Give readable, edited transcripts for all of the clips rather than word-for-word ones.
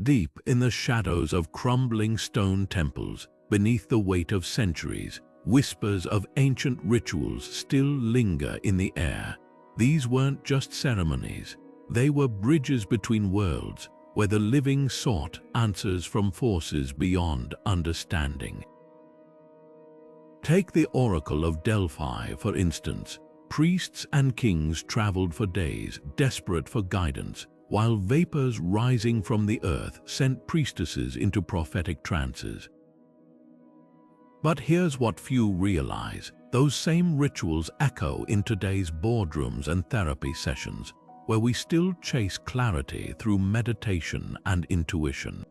Deep in the shadows of crumbling stone temples, beneath the weight of centuries, whispers of ancient rituals still linger in the air. These weren't just ceremonies, they were bridges between worlds, where the living sought answers from forces beyond understanding. Take the Oracle of Delphi, for instance. Priests and kings traveled for days, desperate for guidance, while vapors rising from the earth sent priestesses into prophetic trances. But here's what few realize: those same rituals echo in today's boardrooms and therapy sessions, where we still chase clarity through meditation and intuition.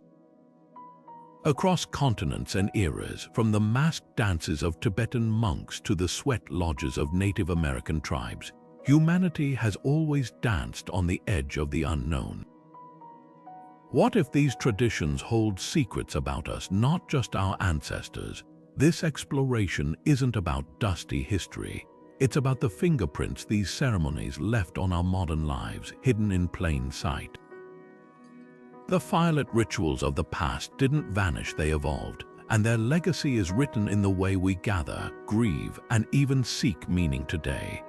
Across continents and eras, from the masked dances of Tibetan monks to the sweat lodges of Native American tribes, humanity has always danced on the edge of the unknown. What if these traditions hold secrets about us, not just our ancestors? This exploration isn't about dusty history. It's about the fingerprints these ceremonies left on our modern lives, hidden in plain sight. The firelit rituals of the past didn't vanish, they evolved, and their legacy is written in the way we gather, grieve, and even seek meaning today.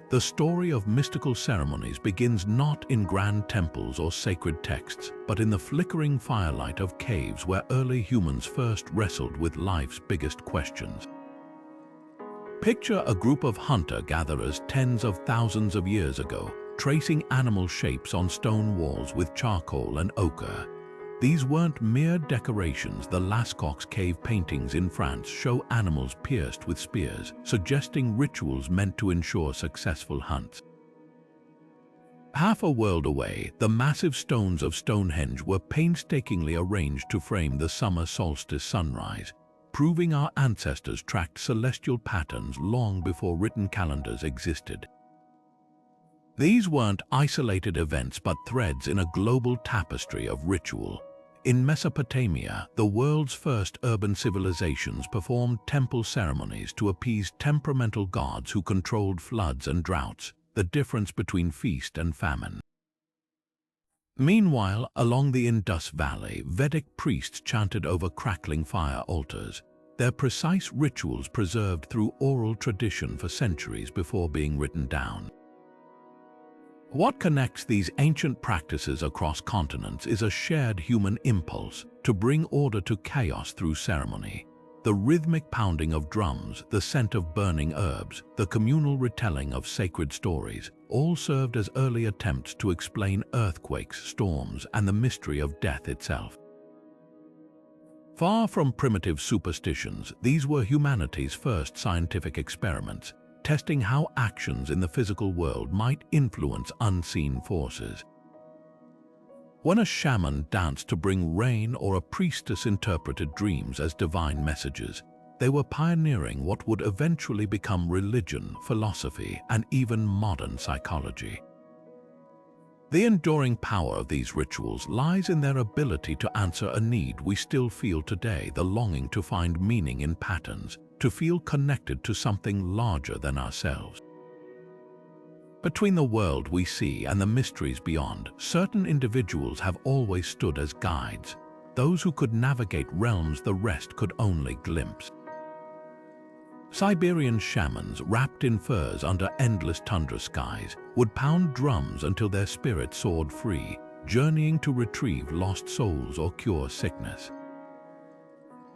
The story of mystical ceremonies begins not in grand temples or sacred texts, but in the flickering firelight of caves where early humans first wrestled with life's biggest questions. Picture a group of hunter-gatherers tens of thousands of years ago, tracing animal shapes on stone walls with charcoal and ochre. These weren't mere decorations. The Lascaux cave paintings in France show animals pierced with spears, suggesting rituals meant to ensure successful hunts. Half a world away, the massive stones of Stonehenge were painstakingly arranged to frame the summer solstice sunrise, proving our ancestors tracked celestial patterns long before written calendars existed. These weren't isolated events but threads in a global tapestry of ritual. In Mesopotamia, the world's first urban civilizations performed temple ceremonies to appease temperamental gods who controlled floods and droughts, the difference between feast and famine. Meanwhile, along the Indus Valley, Vedic priests chanted over crackling fire altars, their precise rituals preserved through oral tradition for centuries before being written down. What connects these ancient practices across continents is a shared human impulse to bring order to chaos through ceremony. The rhythmic pounding of drums, the scent of burning herbs, the communal retelling of sacred stories, all served as early attempts to explain earthquakes, storms, and the mystery of death itself. Far from primitive superstitions, these were humanity's first scientific experiments, testing how actions in the physical world might influence unseen forces. When a shaman danced to bring rain or a priestess interpreted dreams as divine messages, they were pioneering what would eventually become religion, philosophy, and even modern psychology. The enduring power of these rituals lies in their ability to answer a need we still feel today: the longing to find meaning in patterns, to feel connected to something larger than ourselves. Between the world we see and the mysteries beyond, certain individuals have always stood as guides, those who could navigate realms the rest could only glimpse. Siberian shamans, wrapped in furs under endless tundra skies, would pound drums until their spirits soared free, journeying to retrieve lost souls or cure sickness.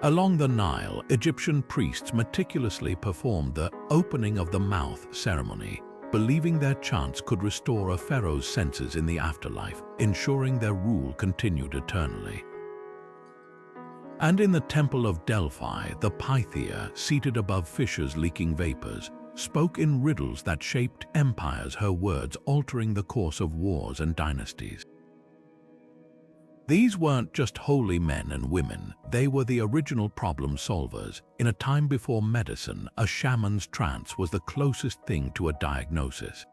Along the Nile, Egyptian priests meticulously performed the opening of the mouth ceremony, believing their chants could restore a pharaoh's senses in the afterlife, ensuring their rule continued eternally. And in the Temple of Delphi, the Pythia, seated above fissures leaking vapors, spoke in riddles that shaped empires, her words altering the course of wars and dynasties. These weren't just holy men and women, they were the original problem solvers. In a time before medicine, a shaman's trance was the closest thing to a diagnosis.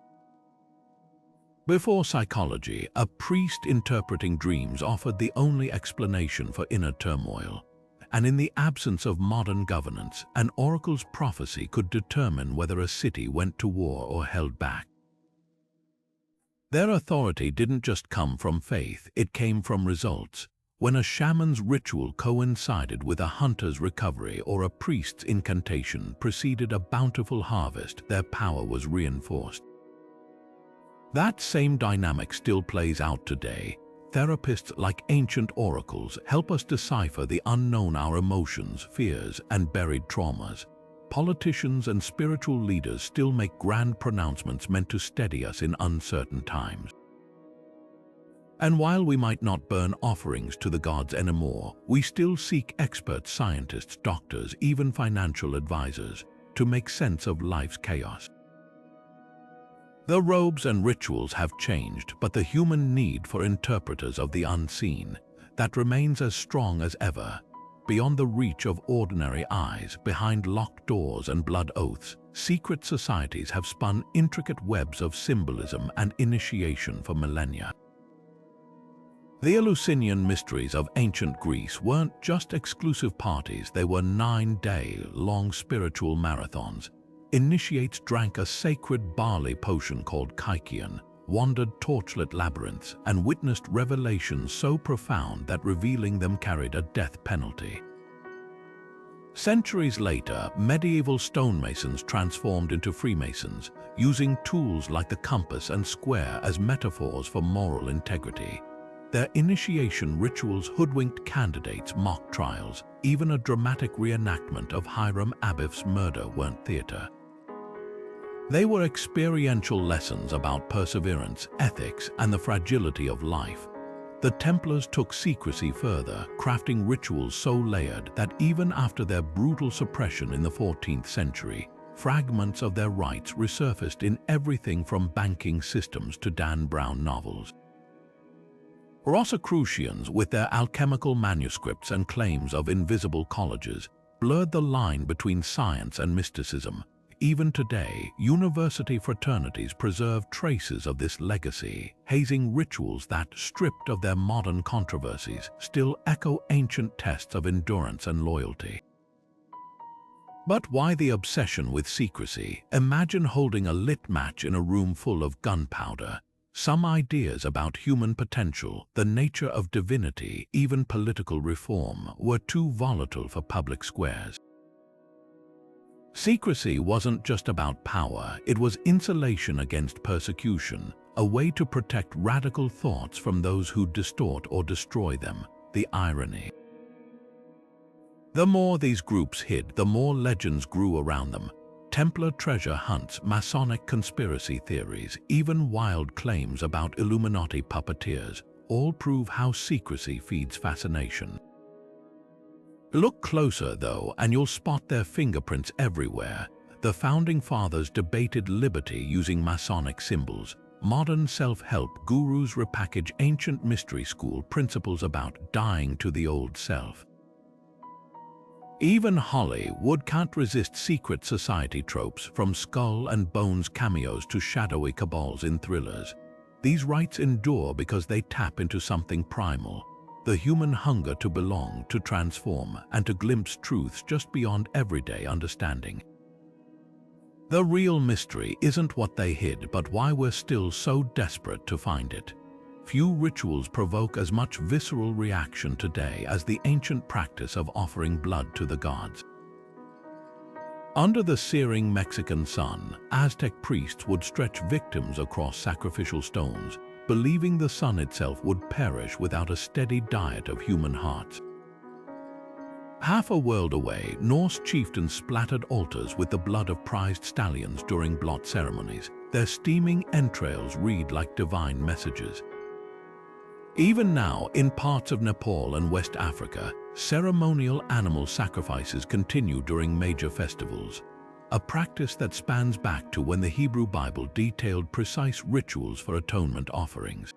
Before psychology, a priest interpreting dreams offered the only explanation for inner turmoil. And in the absence of modern governance, an oracle's prophecy could determine whether a city went to war or held back. Their authority didn't just come from faith, it came from results. When a shaman's ritual coincided with a hunter's recovery or a priest's incantation preceded a bountiful harvest, their power was reinforced. That same dynamic still plays out today. Therapists like ancient oracles help us decipher the unknown, our emotions, fears, and buried traumas. Politicians and spiritual leaders still make grand pronouncements meant to steady us in uncertain times. And while we might not burn offerings to the gods anymore, we still seek experts, scientists, doctors, even financial advisors, to make sense of life's chaos. The robes and rituals have changed, but the human need for interpreters of the unseen, that remains as strong as ever. Beyond the reach of ordinary eyes, behind locked doors and blood oaths, secret societies have spun intricate webs of symbolism and initiation for millennia. The Eleusinian mysteries of ancient Greece weren't just exclusive parties, they were 9-day-long spiritual marathons. Initiates drank a sacred barley potion called kykeon, wandered torchlit labyrinths, and witnessed revelations so profound that revealing them carried a death penalty. Centuries later, medieval stonemasons transformed into Freemasons, using tools like the compass and square as metaphors for moral integrity. Their initiation rituals hoodwinked candidates, mock trials, even a dramatic reenactment of Hiram Abiff's murder weren't theater. They were experiential lessons about perseverance, ethics, and the fragility of life. The Templars took secrecy further, crafting rituals so layered that even after their brutal suppression in the 14th century, fragments of their rites resurfaced in everything from banking systems to Dan Brown novels. Rosicrucians, with their alchemical manuscripts and claims of invisible colleges, blurred the line between science and mysticism. Even today, university fraternities preserve traces of this legacy, hazing rituals that, stripped of their modern controversies, still echo ancient tests of endurance and loyalty. But why the obsession with secrecy? Imagine holding a lit match in a room full of gunpowder. Some ideas about human potential, the nature of divinity, even political reform, were too volatile for public squares. Secrecy wasn't just about power, it was insulation against persecution, a way to protect radical thoughts from those who distort or destroy them. The irony. The more these groups hid, the more legends grew around them. Templar treasure hunts, Masonic conspiracy theories, even wild claims about Illuminati puppeteers, all prove how secrecy feeds fascination. Look closer, though, and you'll spot their fingerprints everywhere. The Founding Fathers debated liberty using Masonic symbols. Modern self-help gurus repackage ancient mystery school principles about dying to the old self. Even Hollywood can't resist secret society tropes, from skull and bones cameos to shadowy cabals in thrillers. These rites endure because they tap into something primal, the human hunger to belong, to transform, and to glimpse truths just beyond everyday understanding. The real mystery isn't what they hid, but why we're still so desperate to find it. Few rituals provoke as much visceral reaction today as the ancient practice of offering blood to the gods. Under the searing Mexican sun, Aztec priests would stretch victims across sacrificial stones, believing the sun itself would perish without a steady diet of human hearts. Half a world away, Norse chieftains splattered altars with the blood of prized stallions during blot ceremonies. Their steaming entrails read like divine messages. Even now, in parts of Nepal and West Africa, ceremonial animal sacrifices continue during major festivals, a practice that spans back to when the Hebrew Bible detailed precise rituals for atonement offerings.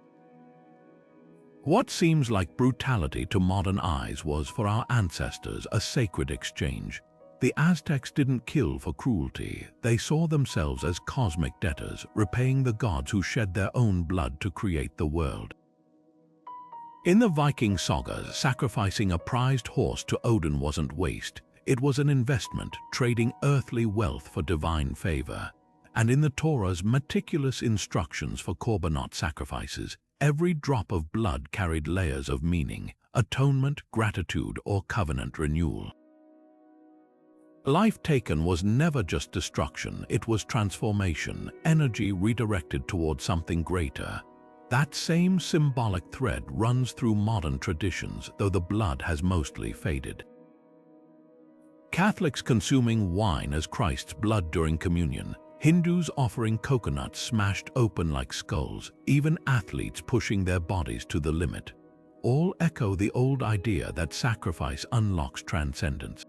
What seems like brutality to modern eyes was, for our ancestors, a sacred exchange. The Aztecs didn't kill for cruelty. They saw themselves as cosmic debtors, repaying the gods who shed their own blood to create the world. In the Viking sagas, sacrificing a prized horse to Odin wasn't waste. It was an investment, trading earthly wealth for divine favor. And in the Torah's meticulous instructions for korbanot sacrifices, every drop of blood carried layers of meaning, atonement, gratitude, or covenant renewal. Life taken was never just destruction, it was transformation, energy redirected toward something greater. That same symbolic thread runs through modern traditions, though the blood has mostly faded. Catholics consuming wine as Christ's blood during communion, Hindus offering coconuts smashed open like skulls, even athletes pushing their bodies to the limit. All echo the old idea that sacrifice unlocks transcendence.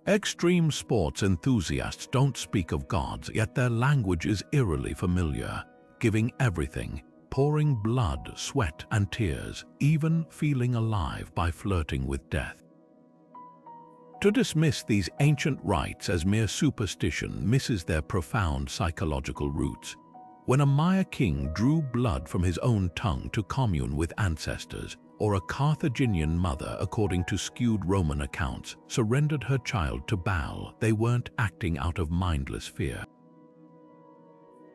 Extreme sports enthusiasts don't speak of gods, yet their language is eerily familiar, giving everything, pouring blood, sweat, and tears, even feeling alive by flirting with death. To dismiss these ancient rites as mere superstition misses their profound psychological roots. When a Maya king drew blood from his own tongue to commune with ancestors, or a Carthaginian mother, according to skewed Roman accounts, surrendered her child to Baal, they weren't acting out of mindless fear.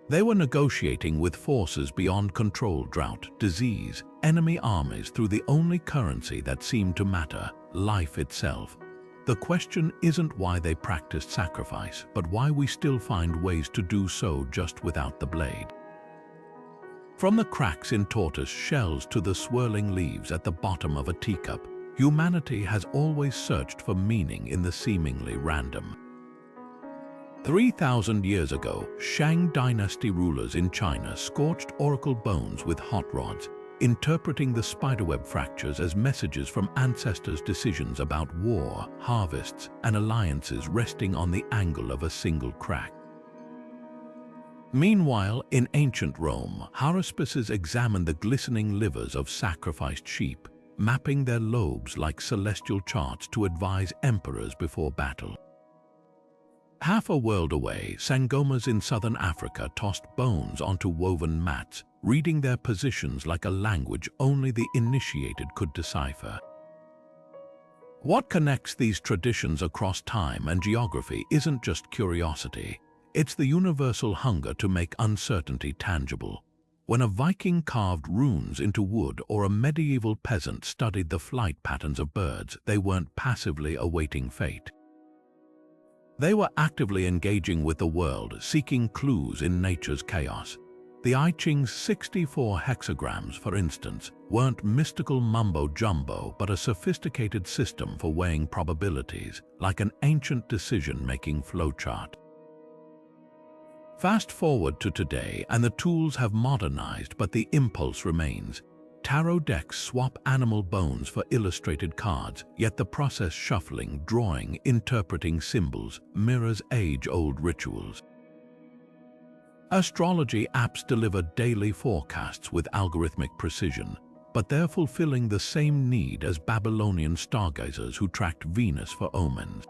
They were negotiating with forces beyond control: drought, disease, enemy armies, through the only currency that seemed to matter, life itself. The question isn't why they practiced sacrifice, but why we still find ways to do so just without the blade. From the cracks in tortoise shells to the swirling leaves at the bottom of a teacup, humanity has always searched for meaning in the seemingly random. 3,000 years ago, Shang dynasty rulers in China scorched oracle bones with hot rods, interpreting the spiderweb fractures as messages from ancestors' decisions about war, harvests, and alliances resting on the angle of a single crack. Meanwhile, in ancient Rome, haruspices examined the glistening livers of sacrificed sheep, mapping their lobes like celestial charts to advise emperors before battle. Half a world away, Sangomas in southern Africa tossed bones onto woven mats, reading their positions like a language only the initiated could decipher. What connects these traditions across time and geography isn't just curiosity, it's the universal hunger to make uncertainty tangible. When a Viking carved runes into wood or a medieval peasant studied the flight patterns of birds, they weren't passively awaiting fate. They were actively engaging with the world, seeking clues in nature's chaos. The I Ching's 64 hexagrams, for instance, weren't mystical mumbo-jumbo, but a sophisticated system for weighing probabilities, like an ancient decision-making flowchart. Fast forward to today, and the tools have modernized, but the impulse remains. Tarot decks swap animal bones for illustrated cards, yet the process: shuffling, drawing, interpreting symbols, mirrors age-old rituals. Astrology apps deliver daily forecasts with algorithmic precision, but they're fulfilling the same need as Babylonian stargazers who tracked Venus for omens.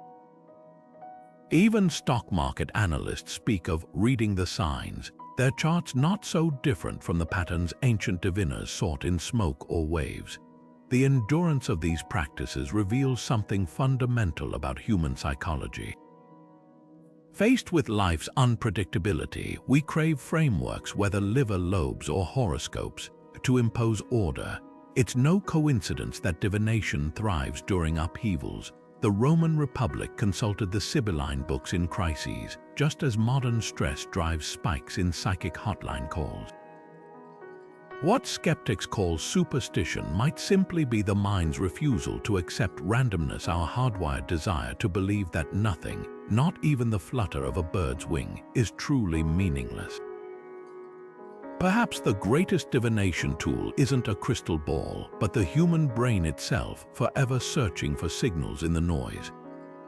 Even stock market analysts speak of reading the signs, their charts not so different from the patterns ancient diviners sought in smoke or waves. The endurance of these practices reveals something fundamental about human psychology. Faced with life's unpredictability, we crave frameworks, whether liver lobes or horoscopes, to impose order. It's no coincidence that divination thrives during upheavals. The Roman Republic consulted the Sibylline books in crises, just as modern stress drives spikes in psychic hotline calls. What skeptics call superstition might simply be the mind's refusal to accept randomness, our hardwired desire to believe that nothing, not even the flutter of a bird's wing, is truly meaningless. Perhaps the greatest divination tool isn't a crystal ball, but the human brain itself, forever searching for signals in the noise.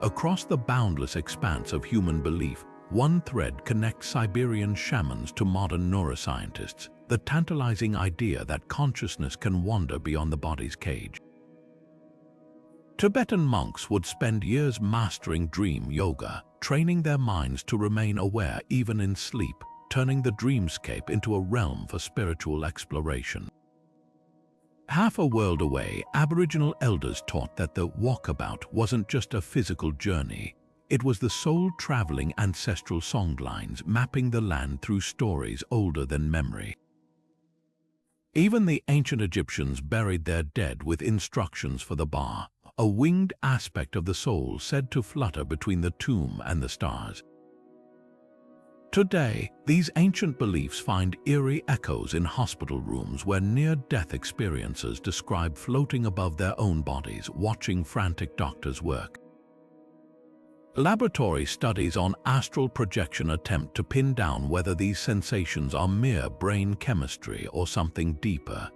Across the boundless expanse of human belief, one thread connects Siberian shamans to modern neuroscientists, the tantalizing idea that consciousness can wander beyond the body's cage. Tibetan monks would spend years mastering dream yoga, training their minds to remain aware even in sleep, turning the dreamscape into a realm for spiritual exploration. Half a world away, Aboriginal elders taught that the walkabout wasn't just a physical journey, it was the soul-traveling ancestral songlines mapping the land through stories older than memory. Even the ancient Egyptians buried their dead with instructions for the Ba, a winged aspect of the soul said to flutter between the tomb and the stars. Today, these ancient beliefs find eerie echoes in hospital rooms where near-death experiencers describe floating above their own bodies, watching frantic doctors work. Laboratory studies on astral projection attempt to pin down whether these sensations are mere brain chemistry or something deeper.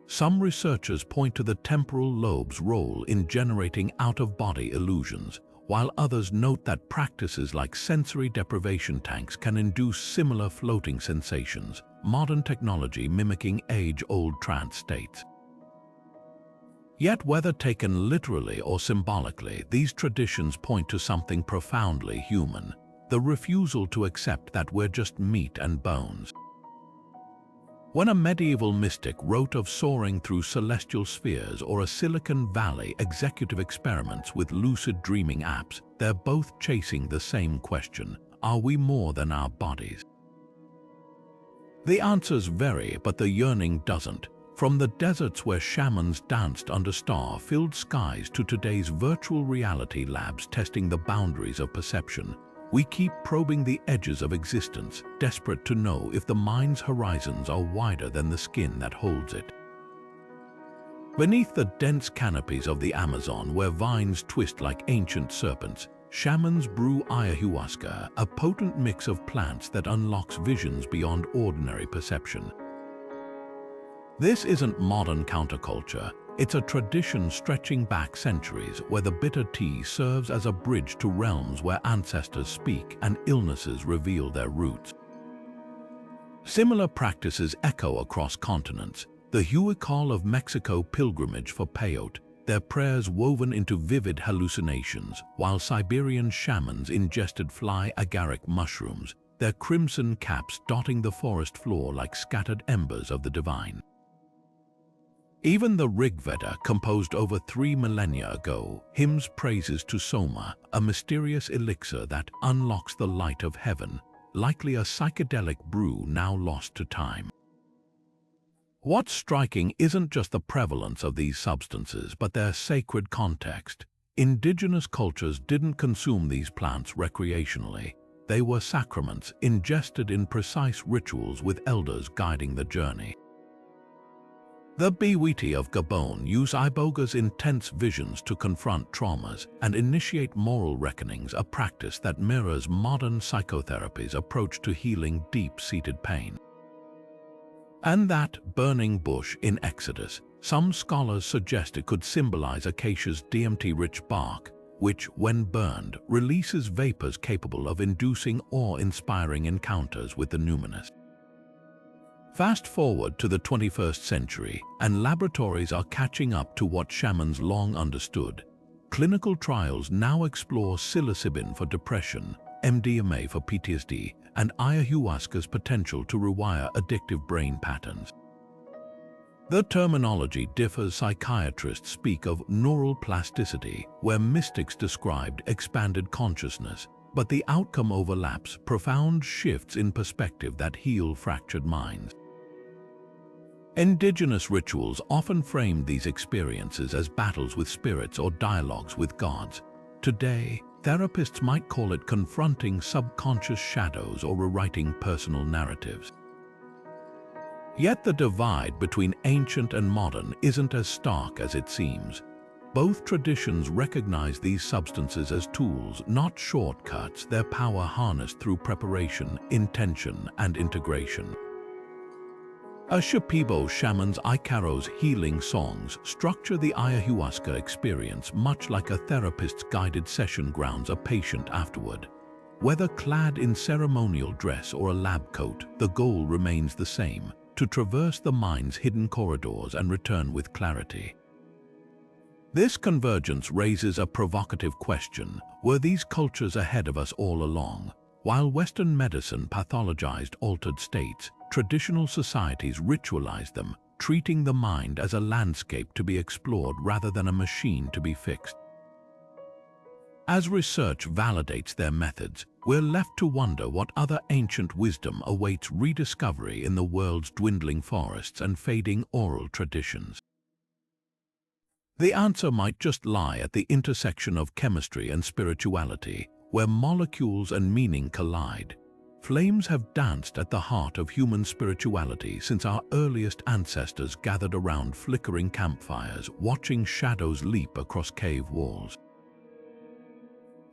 Some researchers point to the temporal lobe's role in generating out-of-body illusions, while others note that practices like sensory deprivation tanks can induce similar floating sensations, modern technology mimicking age-old trance states. Yet whether taken literally or symbolically, these traditions point to something profoundly human, the refusal to accept that we're just meat and bones. When a medieval mystic wrote of soaring through celestial spheres or a Silicon Valley executive experiments with lucid dreaming apps, they're both chasing the same question: are we more than our bodies? The answers vary, but the yearning doesn't. From the deserts where shamans danced under star-filled skies to today's virtual reality labs testing the boundaries of perception, we keep probing the edges of existence, desperate to know if the mind's horizons are wider than the skin that holds it. Beneath the dense canopies of the Amazon, where vines twist like ancient serpents, shamans brew ayahuasca, a potent mix of plants that unlocks visions beyond ordinary perception. This isn't modern counterculture. It's a tradition stretching back centuries, where the bitter tea serves as a bridge to realms where ancestors speak and illnesses reveal their roots. Similar practices echo across continents. The Huichol of Mexico pilgrimage for peyote, their prayers woven into vivid hallucinations, while Siberian shamans ingested fly agaric mushrooms, their crimson caps dotting the forest floor like scattered embers of the divine. Even the Rigveda, composed over 3 millennia ago, hymns praises to Soma, a mysterious elixir that unlocks the light of heaven, likely a psychedelic brew now lost to time. What's striking isn't just the prevalence of these substances, but their sacred context. Indigenous cultures didn't consume these plants recreationally. They were sacraments, ingested in precise rituals with elders guiding the journey. The Biwiti of Gabon use iboga's intense visions to confront traumas and initiate moral reckonings, a practice that mirrors modern psychotherapy's approach to healing deep-seated pain. And that burning bush in Exodus, some scholars suggest it could symbolize acacia's DMT-rich bark, which, when burned, releases vapors capable of inducing awe-inspiring encounters with the numinous. Fast forward to the 21st century, and laboratories are catching up to what shamans long understood. Clinical trials now explore psilocybin for depression, MDMA for PTSD, and ayahuasca's potential to rewire addictive brain patterns. The terminology differs. Psychiatrists speak of neural plasticity, where mystics described expanded consciousness, but the outcome overlaps: profound shifts in perspective that heal fractured minds. Indigenous rituals often framed these experiences as battles with spirits or dialogues with gods. Today, therapists might call it confronting subconscious shadows or rewriting personal narratives. Yet the divide between ancient and modern isn't as stark as it seems. Both traditions recognize these substances as tools, not shortcuts, their power harnessed through preparation, intention, and integration. A Shipibo shaman's Ikaro's healing songs structure the ayahuasca experience much like a therapist's guided session grounds a patient afterward. Whether clad in ceremonial dress or a lab coat, the goal remains the same: to traverse the mind's hidden corridors and return with clarity. This convergence raises a provocative question: were these cultures ahead of us all along? While Western medicine pathologized altered states, traditional societies ritualized them, treating the mind as a landscape to be explored rather than a machine to be fixed. As research validates their methods, we're left to wonder what other ancient wisdom awaits rediscovery in the world's dwindling forests and fading oral traditions. The answer might just lie at the intersection of chemistry and spirituality, where molecules and meaning collide. Flames have danced at the heart of human spirituality since our earliest ancestors gathered around flickering campfires, watching shadows leap across cave walls.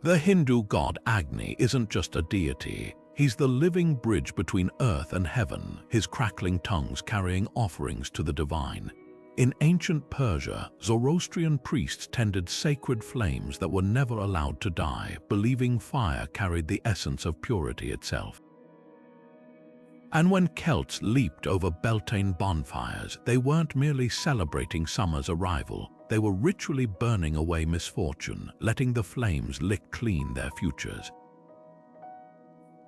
The Hindu god Agni isn't just a deity. He's the living bridge between earth and heaven, his crackling tongues carrying offerings to the divine. In ancient Persia, Zoroastrian priests tended sacred flames that were never allowed to die, believing fire carried the essence of purity itself. And when Celts leaped over Beltane bonfires, they weren't merely celebrating summer's arrival, they were ritually burning away misfortune, letting the flames lick clean their futures.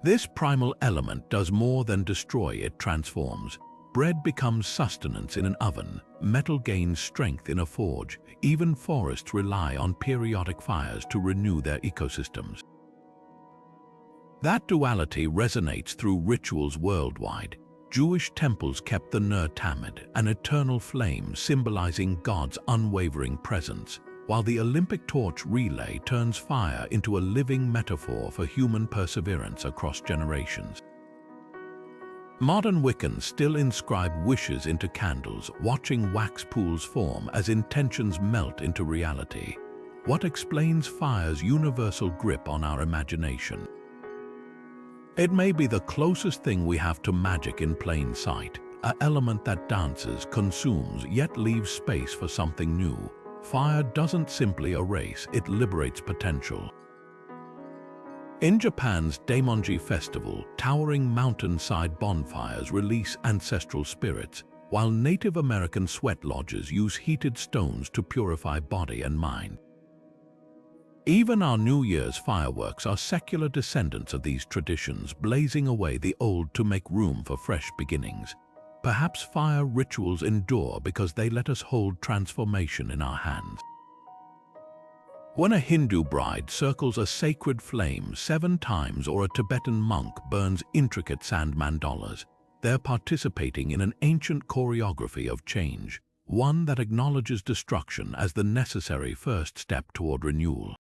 This primal element does more than destroy, it transforms. Bread becomes sustenance in an oven, metal gains strength in a forge, even forests rely on periodic fires to renew their ecosystems. That duality resonates through rituals worldwide. Jewish temples kept the Ner Tamid, an eternal flame symbolizing God's unwavering presence, while the Olympic torch relay turns fire into a living metaphor for human perseverance across generations. Modern Wiccans still inscribe wishes into candles, watching wax pools form as intentions melt into reality. What explains fire's universal grip on our imagination? It may be the closest thing we have to magic in plain sight, an element that dances, consumes, yet leaves space for something new. Fire doesn't simply erase, it liberates potential. In Japan's Daimonji festival, towering mountainside bonfires release ancestral spirits, while Native American sweat lodges use heated stones to purify body and mind. Even our New Year's fireworks are secular descendants of these traditions, blazing away the old to make room for fresh beginnings. Perhaps fire rituals endure because they let us hold transformation in our hands. When a Hindu bride circles a sacred flame 7 times or a Tibetan monk burns intricate sand mandalas, they're participating in an ancient choreography of change, one that acknowledges destruction as the necessary first step toward renewal.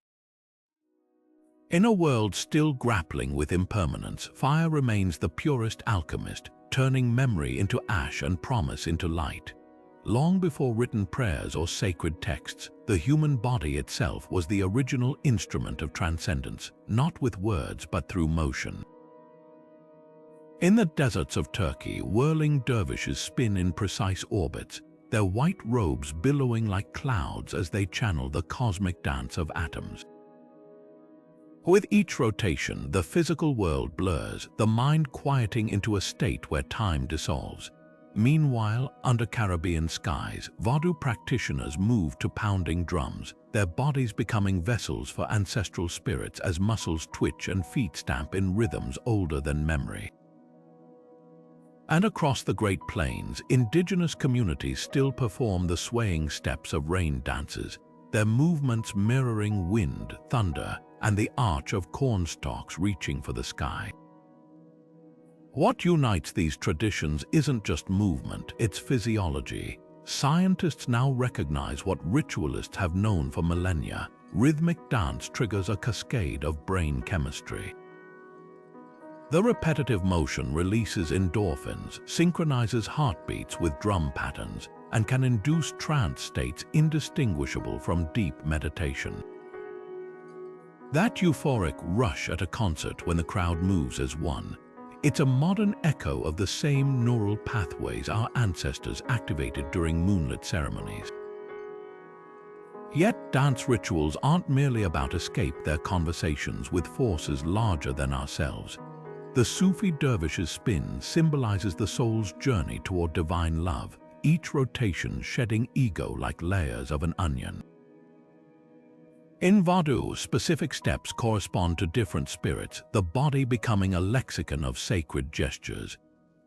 In a world still grappling with impermanence, fire remains the purest alchemist, turning memory into ash and promise into light. Long before written prayers or sacred texts, the human body itself was the original instrument of transcendence, not with words but through motion. In the deserts of Turkey, whirling dervishes spin in precise orbits, their white robes billowing like clouds as they channel the cosmic dance of atoms. With each rotation, the physical world blurs, the mind quieting into a state where time dissolves. Meanwhile, under Caribbean skies, Vodou practitioners move to pounding drums, their bodies becoming vessels for ancestral spirits as muscles twitch and feet stamp in rhythms older than memory. And across the Great Plains, indigenous communities still perform the swaying steps of rain dances, their movements mirroring wind, thunder, and the arch of cornstalks reaching for the sky. What unites these traditions isn't just movement, it's physiology. Scientists now recognize what ritualists have known for millennia. Rhythmic dance triggers a cascade of brain chemistry. The repetitive motion releases endorphins, synchronizes heartbeats with drum patterns, and can induce trance states indistinguishable from deep meditation. That euphoric rush at a concert when the crowd moves as one, it's a modern echo of the same neural pathways our ancestors activated during moonlit ceremonies. Yet dance rituals aren't merely about escape, they're conversations with forces larger than ourselves. The Sufi dervish's spin symbolizes the soul's journey toward divine love, each rotation shedding ego like layers of an onion. In Vodou, specific steps correspond to different spirits, the body becoming a lexicon of sacred gestures.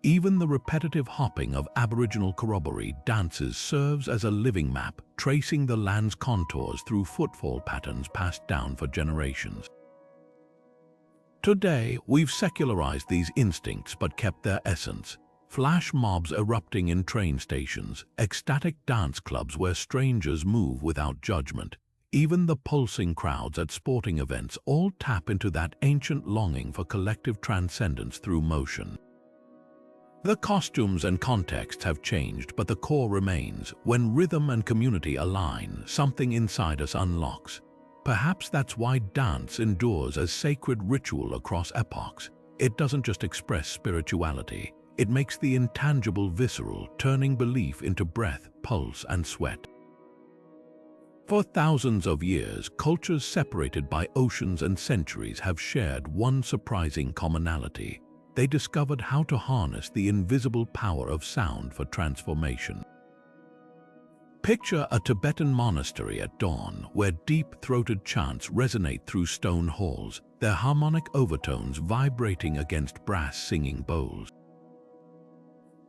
Even the repetitive hopping of Aboriginal corroboree dances serves as a living map, tracing the land's contours through footfall patterns passed down for generations. Today, we've secularized these instincts but kept their essence. Flash mobs erupting in train stations, ecstatic dance clubs where strangers move without judgment, even the pulsing crowds at sporting events all tap into that ancient longing for collective transcendence through motion. The costumes and context have changed, but the core remains. When rhythm and community align, something inside us unlocks. Perhaps that's why dance endures as sacred ritual across epochs. It doesn't just express spirituality, it makes the intangible visceral, turning belief into breath, pulse, and sweat. For thousands of years, cultures separated by oceans and centuries have shared one surprising commonality. They discovered how to harness the invisible power of sound for transformation. Picture a Tibetan monastery at dawn, where deep-throated chants resonate through stone halls, their harmonic overtones vibrating against brass singing bowls.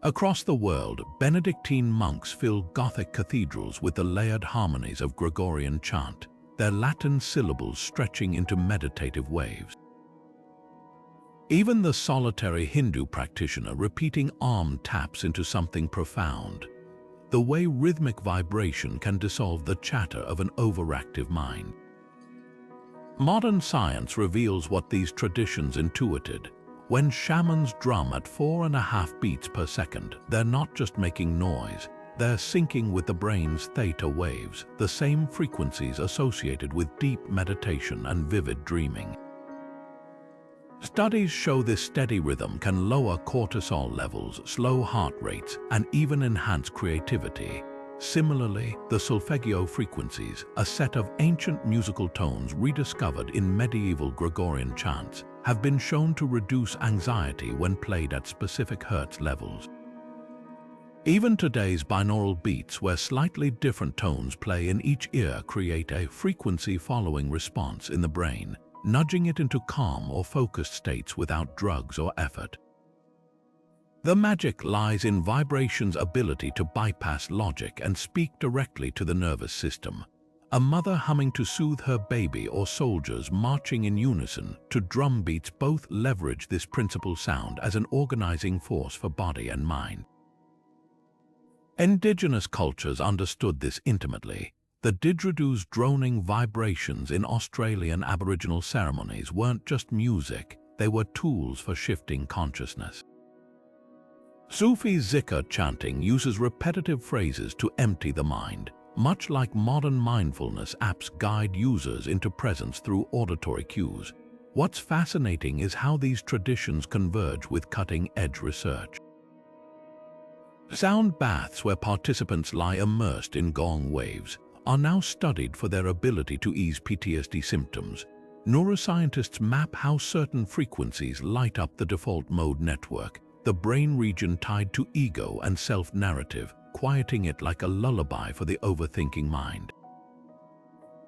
Across the world, Benedictine monks fill Gothic cathedrals with the layered harmonies of Gregorian chant, their Latin syllables stretching into meditative waves. Even the solitary Hindu practitioner repeating Om taps into something profound. The way rhythmic vibration can dissolve the chatter of an overactive mind. Modern science reveals what these traditions intuited. When shamans drum at 4.5 beats per second, they're not just making noise, they're syncing with the brain's theta waves, the same frequencies associated with deep meditation and vivid dreaming. Studies show this steady rhythm can lower cortisol levels, slow heart rates, and even enhance creativity. Similarly, the solfeggio frequencies, a set of ancient musical tones rediscovered in medieval Gregorian chants, have been shown to reduce anxiety when played at specific hertz levels. Even today's binaural beats, where slightly different tones play in each ear, create a frequency-following response in the brain, nudging it into calm or focused states without drugs or effort. The magic lies in vibration's ability to bypass logic and speak directly to the nervous system. A mother humming to soothe her baby or soldiers marching in unison to drum beats both leverage this principal sound as an organizing force for body and mind. Indigenous cultures understood this intimately. The didgeridoo's droning vibrations in Australian Aboriginal ceremonies weren't just music, they were tools for shifting consciousness. Sufi zikr chanting uses repetitive phrases to empty the mind, much like modern mindfulness apps guide users into presence through auditory cues. What's fascinating is how these traditions converge with cutting-edge research. Sound baths, where participants lie immersed in gong waves, are now studied for their ability to ease PTSD symptoms. Neuroscientists map how certain frequencies light up the default mode network, the brain region tied to ego and self-narrative, quieting it like a lullaby for the overthinking mind.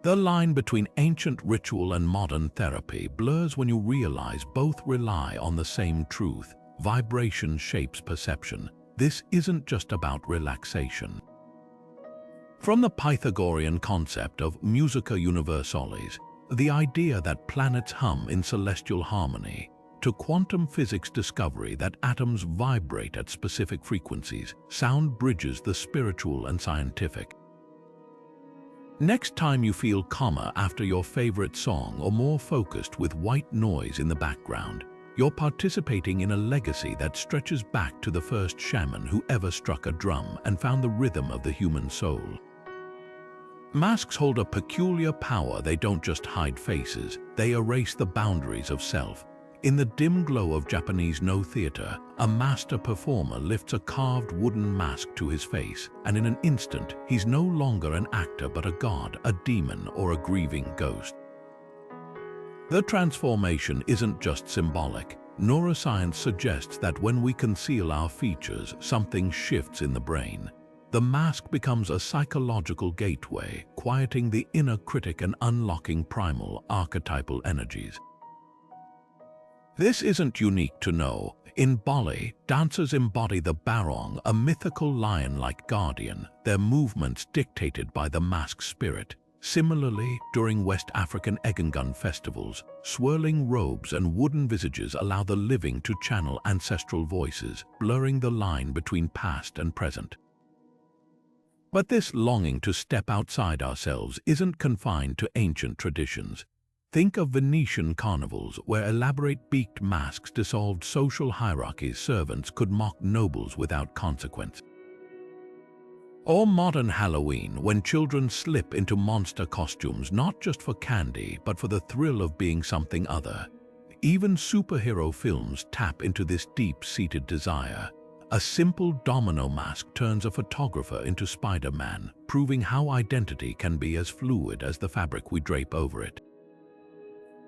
The line between ancient ritual and modern therapy blurs when you realize both rely on the same truth: vibration shapes perception. This isn't just about relaxation. From the Pythagorean concept of musica universalis, the idea that planets hum in celestial harmony, to quantum physics discovery that atoms vibrate at specific frequencies, sound bridges the spiritual and scientific. Next time you feel calmer after your favorite song or more focused with white noise in the background, you're participating in a legacy that stretches back to the first shaman who ever struck a drum and found the rhythm of the human soul. Masks hold a peculiar power. They don't just hide faces, they erase the boundaries of self. In the dim glow of Japanese no theater, a master performer lifts a carved wooden mask to his face, and in an instant, he's no longer an actor but a god, a demon, or a grieving ghost. The transformation isn't just symbolic. Neuroscience suggests that when we conceal our features, something shifts in the brain. The mask becomes a psychological gateway, quieting the inner critic and unlocking primal, archetypal energies. This isn't unique to know. In Bali, dancers embody the barong, a mythical lion-like guardian, their movements dictated by the masked spirit. Similarly, during West African Egungun festivals, swirling robes and wooden visages allow the living to channel ancestral voices, blurring the line between past and present. But this longing to step outside ourselves isn't confined to ancient traditions. Think of Venetian carnivals, where elaborate beaked masks dissolved social hierarchies. Servants could mock nobles without consequence. Or modern Halloween, when children slip into monster costumes not just for candy, but for the thrill of being something other. Even superhero films tap into this deep-seated desire. A simple domino mask turns a photographer into Spider-Man, proving how identity can be as fluid as the fabric we drape over it.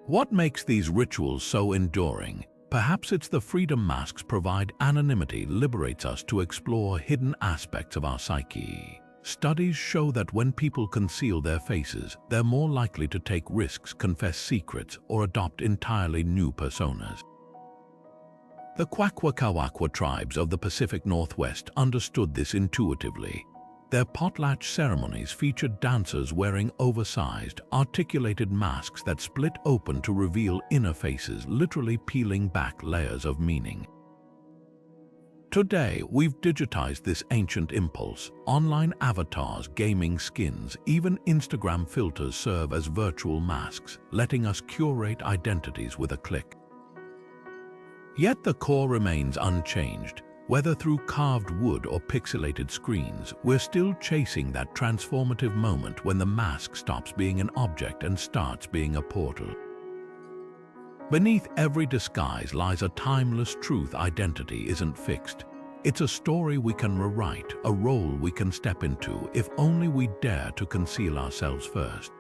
What makes these rituals so enduring? Perhaps it's the freedom masks provide. Anonymity liberates us to explore hidden aspects of our psyche. Studies show that when people conceal their faces, they're more likely to take risks, confess secrets, or adopt entirely new personas. The Kwakwaka'wakwa tribes of the Pacific Northwest understood this intuitively. Their potlatch ceremonies featured dancers wearing oversized, articulated masks that split open to reveal inner faces, literally peeling back layers of meaning. Today, we've digitized this ancient impulse. Online avatars, gaming skins, even Instagram filters serve as virtual masks, letting us curate identities with a click. Yet the core remains unchanged. Whether through carved wood or pixelated screens, we're still chasing that transformative moment when the mask stops being an object and starts being a portal. Beneath every disguise lies a timeless truth. Identity isn't fixed. It's a story we can rewrite, a role we can step into, if only we dare to conceal ourselves first.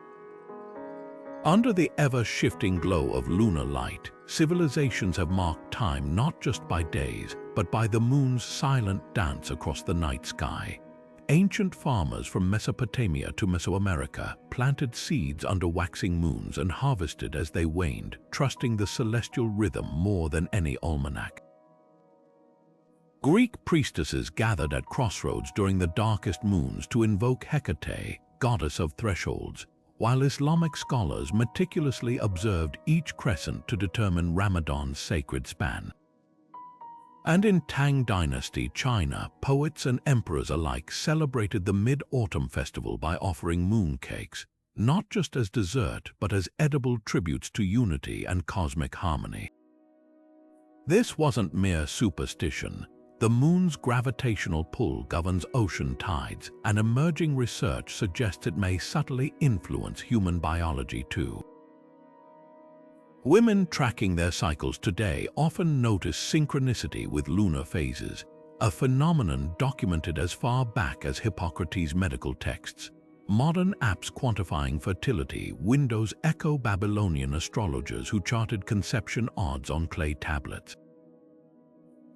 Under the ever-shifting glow of lunar light, civilizations have marked time not just by days, but by the moon's silent dance across the night sky. Ancient farmers from Mesopotamia to Mesoamerica planted seeds under waxing moons and harvested as they waned, trusting the celestial rhythm more than any almanac. Greek priestesses gathered at crossroads during the darkest moons to invoke Hecate, goddess of thresholds, while Islamic scholars meticulously observed each crescent to determine Ramadan's sacred span. And in Tang Dynasty China, poets and emperors alike celebrated the Mid-Autumn Festival by offering moon cakes, not just as dessert but as edible tributes to unity and cosmic harmony. This wasn't mere superstition. The moon's gravitational pull governs ocean tides, and emerging research suggests it may subtly influence human biology too. Women tracking their cycles today often notice synchronicity with lunar phases, a phenomenon documented as far back as Hippocrates' medical texts. Modern apps quantifying fertility windows echo Babylonian astrologers who charted conception odds on clay tablets.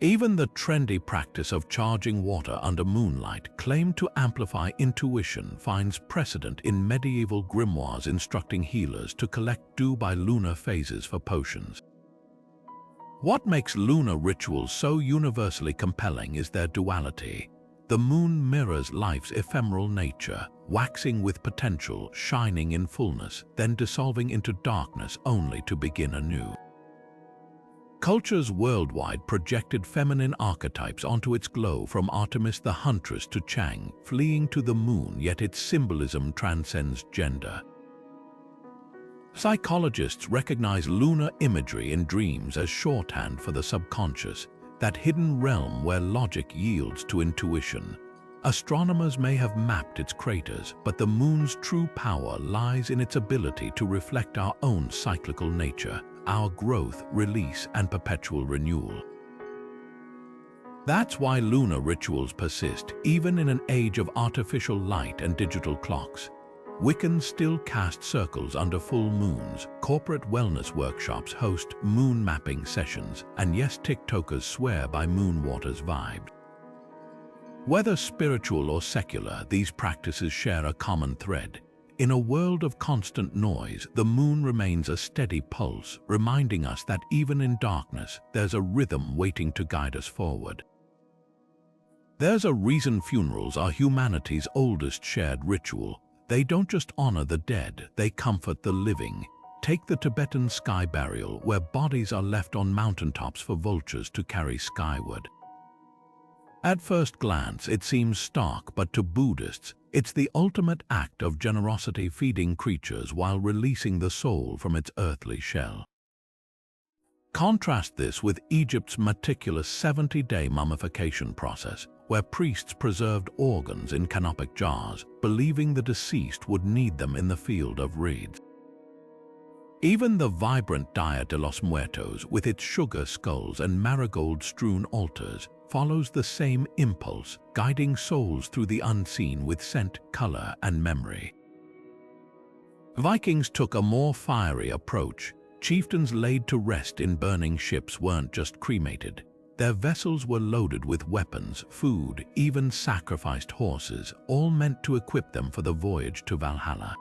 Even the trendy practice of charging water under moonlight, claimed to amplify intuition, finds precedent in medieval grimoires instructing healers to collect dew by lunar phases for potions. What makes lunar rituals so universally compelling is their duality. The moon mirrors life's ephemeral nature, waxing with potential, shining in fullness, then dissolving into darkness only to begin anew. Cultures worldwide projected feminine archetypes onto its glow, from Artemis the huntress to Chang, fleeing to the moon, yet its symbolism transcends gender. Psychologists recognize lunar imagery in dreams as shorthand for the subconscious, that hidden realm where logic yields to intuition. Astronomers may have mapped its craters, but the moon's true power lies in its ability to reflect our own cyclical nature, our growth, release, and perpetual renewal. That's why lunar rituals persist, even in an age of artificial light and digital clocks. Wiccans still cast circles under full moons, corporate wellness workshops host moon mapping sessions, and yes, TikTokers swear by moon water's vibe. Whether spiritual or secular, these practices share a common thread: In a world of constant noise, the moon remains a steady pulse, reminding us that even in darkness, there's a rhythm waiting to guide us forward. There's a reason funerals are humanity's oldest shared ritual. They don't just honor the dead, they comfort the living. Take the Tibetan sky burial, where bodies are left on mountaintops for vultures to carry skyward. At first glance, it seems stark, but to Buddhists, it's the ultimate act of generosity, feeding creatures while releasing the soul from its earthly shell. Contrast this with Egypt's meticulous 70-day mummification process, where priests preserved organs in canopic jars, believing the deceased would need them in the field of reeds. Even the vibrant Dia de los Muertos, with its sugar skulls and marigold-strewn altars, follows the same impulse, guiding souls through the unseen with scent, color, and memory. Vikings took a more fiery approach. Chieftains laid to rest in burning ships weren't just cremated. Their vessels were loaded with weapons, food, even sacrificed horses, all meant to equip them for the voyage to Valhalla.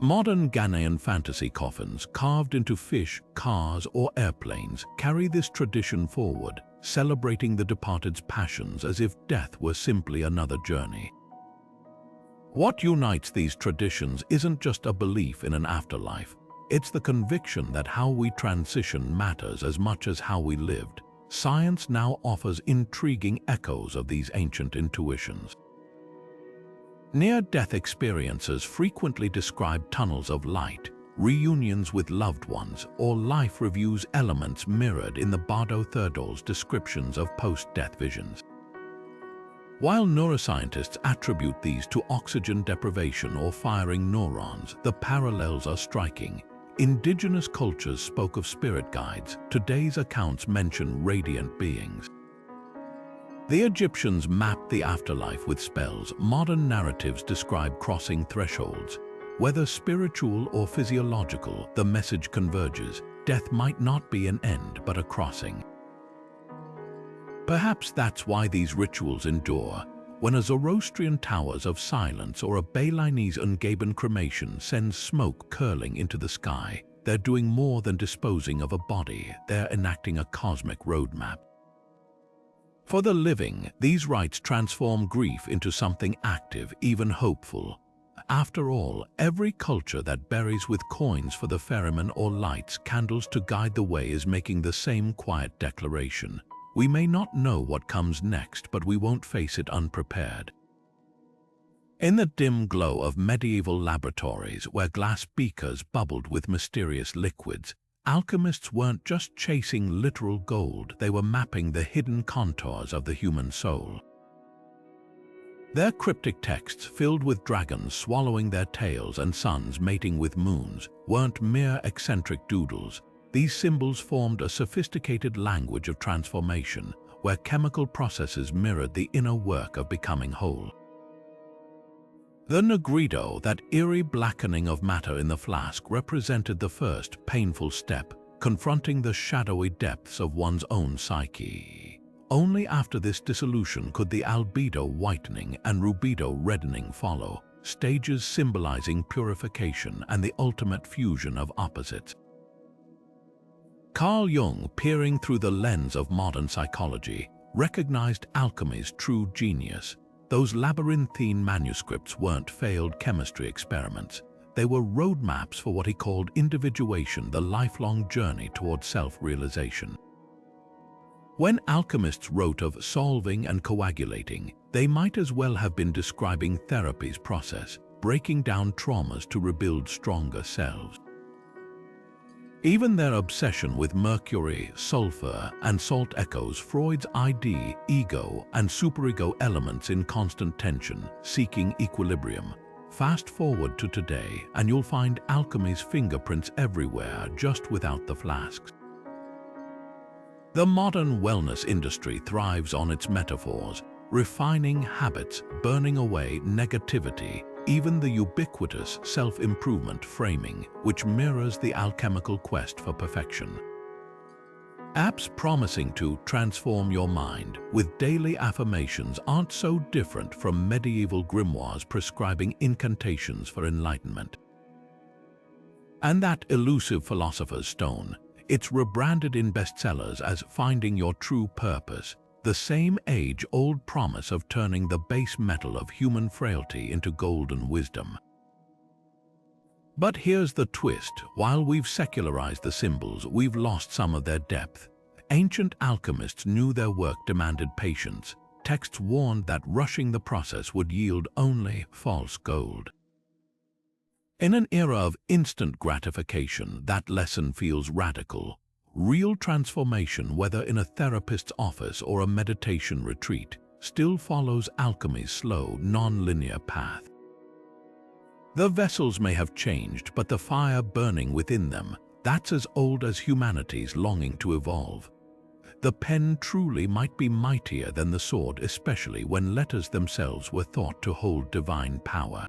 Modern Ghanaian fantasy coffins, carved into fish, cars, or airplanes, carry this tradition forward, celebrating the departed's passions as if death were simply another journey. What unites these traditions isn't just a belief in an afterlife. It's the conviction that how we transition matters as much as how we lived. Science now offers intriguing echoes of these ancient intuitions. Near-death experiences frequently describe tunnels of light, reunions with loved ones, or life reviews, elements mirrored in the Bardo Thirdol's descriptions of post-death visions. While neuroscientists attribute these to oxygen deprivation or firing neurons, the parallels are striking. Indigenous cultures spoke of spirit guides. Today's accounts mention radiant beings. The Egyptians mapped the afterlife with spells. Modern narratives describe crossing thresholds. Whether spiritual or physiological, the message converges. Death might not be an end, but a crossing. Perhaps that's why these rituals endure. When a Zoroastrian towers of silence or a Balinese Ungaban cremation sends smoke curling into the sky, they're doing more than disposing of a body. They're enacting a cosmic roadmap. For the living, these rites transform grief into something active, even hopeful. After all, every culture that buries with coins for the ferryman or lights candles to guide the way is making the same quiet declaration. We may not know what comes next, but we won't face it unprepared. In the dim glow of medieval laboratories, where glass beakers bubbled with mysterious liquids, alchemists weren't just chasing literal gold, they were mapping the hidden contours of the human soul. Their cryptic texts, filled with dragons swallowing their tails and suns mating with moons, weren't mere eccentric doodles. These symbols formed a sophisticated language of transformation, where chemical processes mirrored the inner work of becoming whole. The negrito, that eerie blackening of matter in the flask, represented the first painful step, confronting the shadowy depths of one's own psyche. Only after this dissolution could the albedo whitening and rubedo reddening follow, stages symbolizing purification and the ultimate fusion of opposites. Carl Jung, peering through the lens of modern psychology, recognized alchemy's true genius. Those labyrinthine manuscripts weren't failed chemistry experiments. They were roadmaps for what he called individuation, the lifelong journey toward self-realization. When alchemists wrote of solving and coagulating, they might as well have been describing therapy's process, breaking down traumas to rebuild stronger selves. Even their obsession with mercury, sulfur, and salt echoes Freud's ID, ego, and superego elements in constant tension, seeking equilibrium. Fast forward to today, and you'll find alchemy's fingerprints everywhere, just without the flasks. The modern wellness industry thrives on its metaphors, refining habits, burning away negativity, even the ubiquitous self-improvement framing, which mirrors the alchemical quest for perfection. Apps promising to transform your mind with daily affirmations aren't so different from medieval grimoires prescribing incantations for enlightenment. And that elusive philosopher's stone, it's rebranded in bestsellers as Finding Your True Purpose, the same age-old promise of turning the base metal of human frailty into golden wisdom. But here's the twist: while we've secularized the symbols, we've lost some of their depth. Ancient alchemists knew their work demanded patience. Texts warned that rushing the process would yield only false gold. In an era of instant gratification, that lesson feels radical. Real transformation, whether in a therapist's office or a meditation retreat, still follows alchemy's slow, non-linear path. The vessels may have changed, but the fire burning within them, that's as old as humanity's longing to evolve. The pen truly might be mightier than the sword, especially when letters themselves were thought to hold divine power.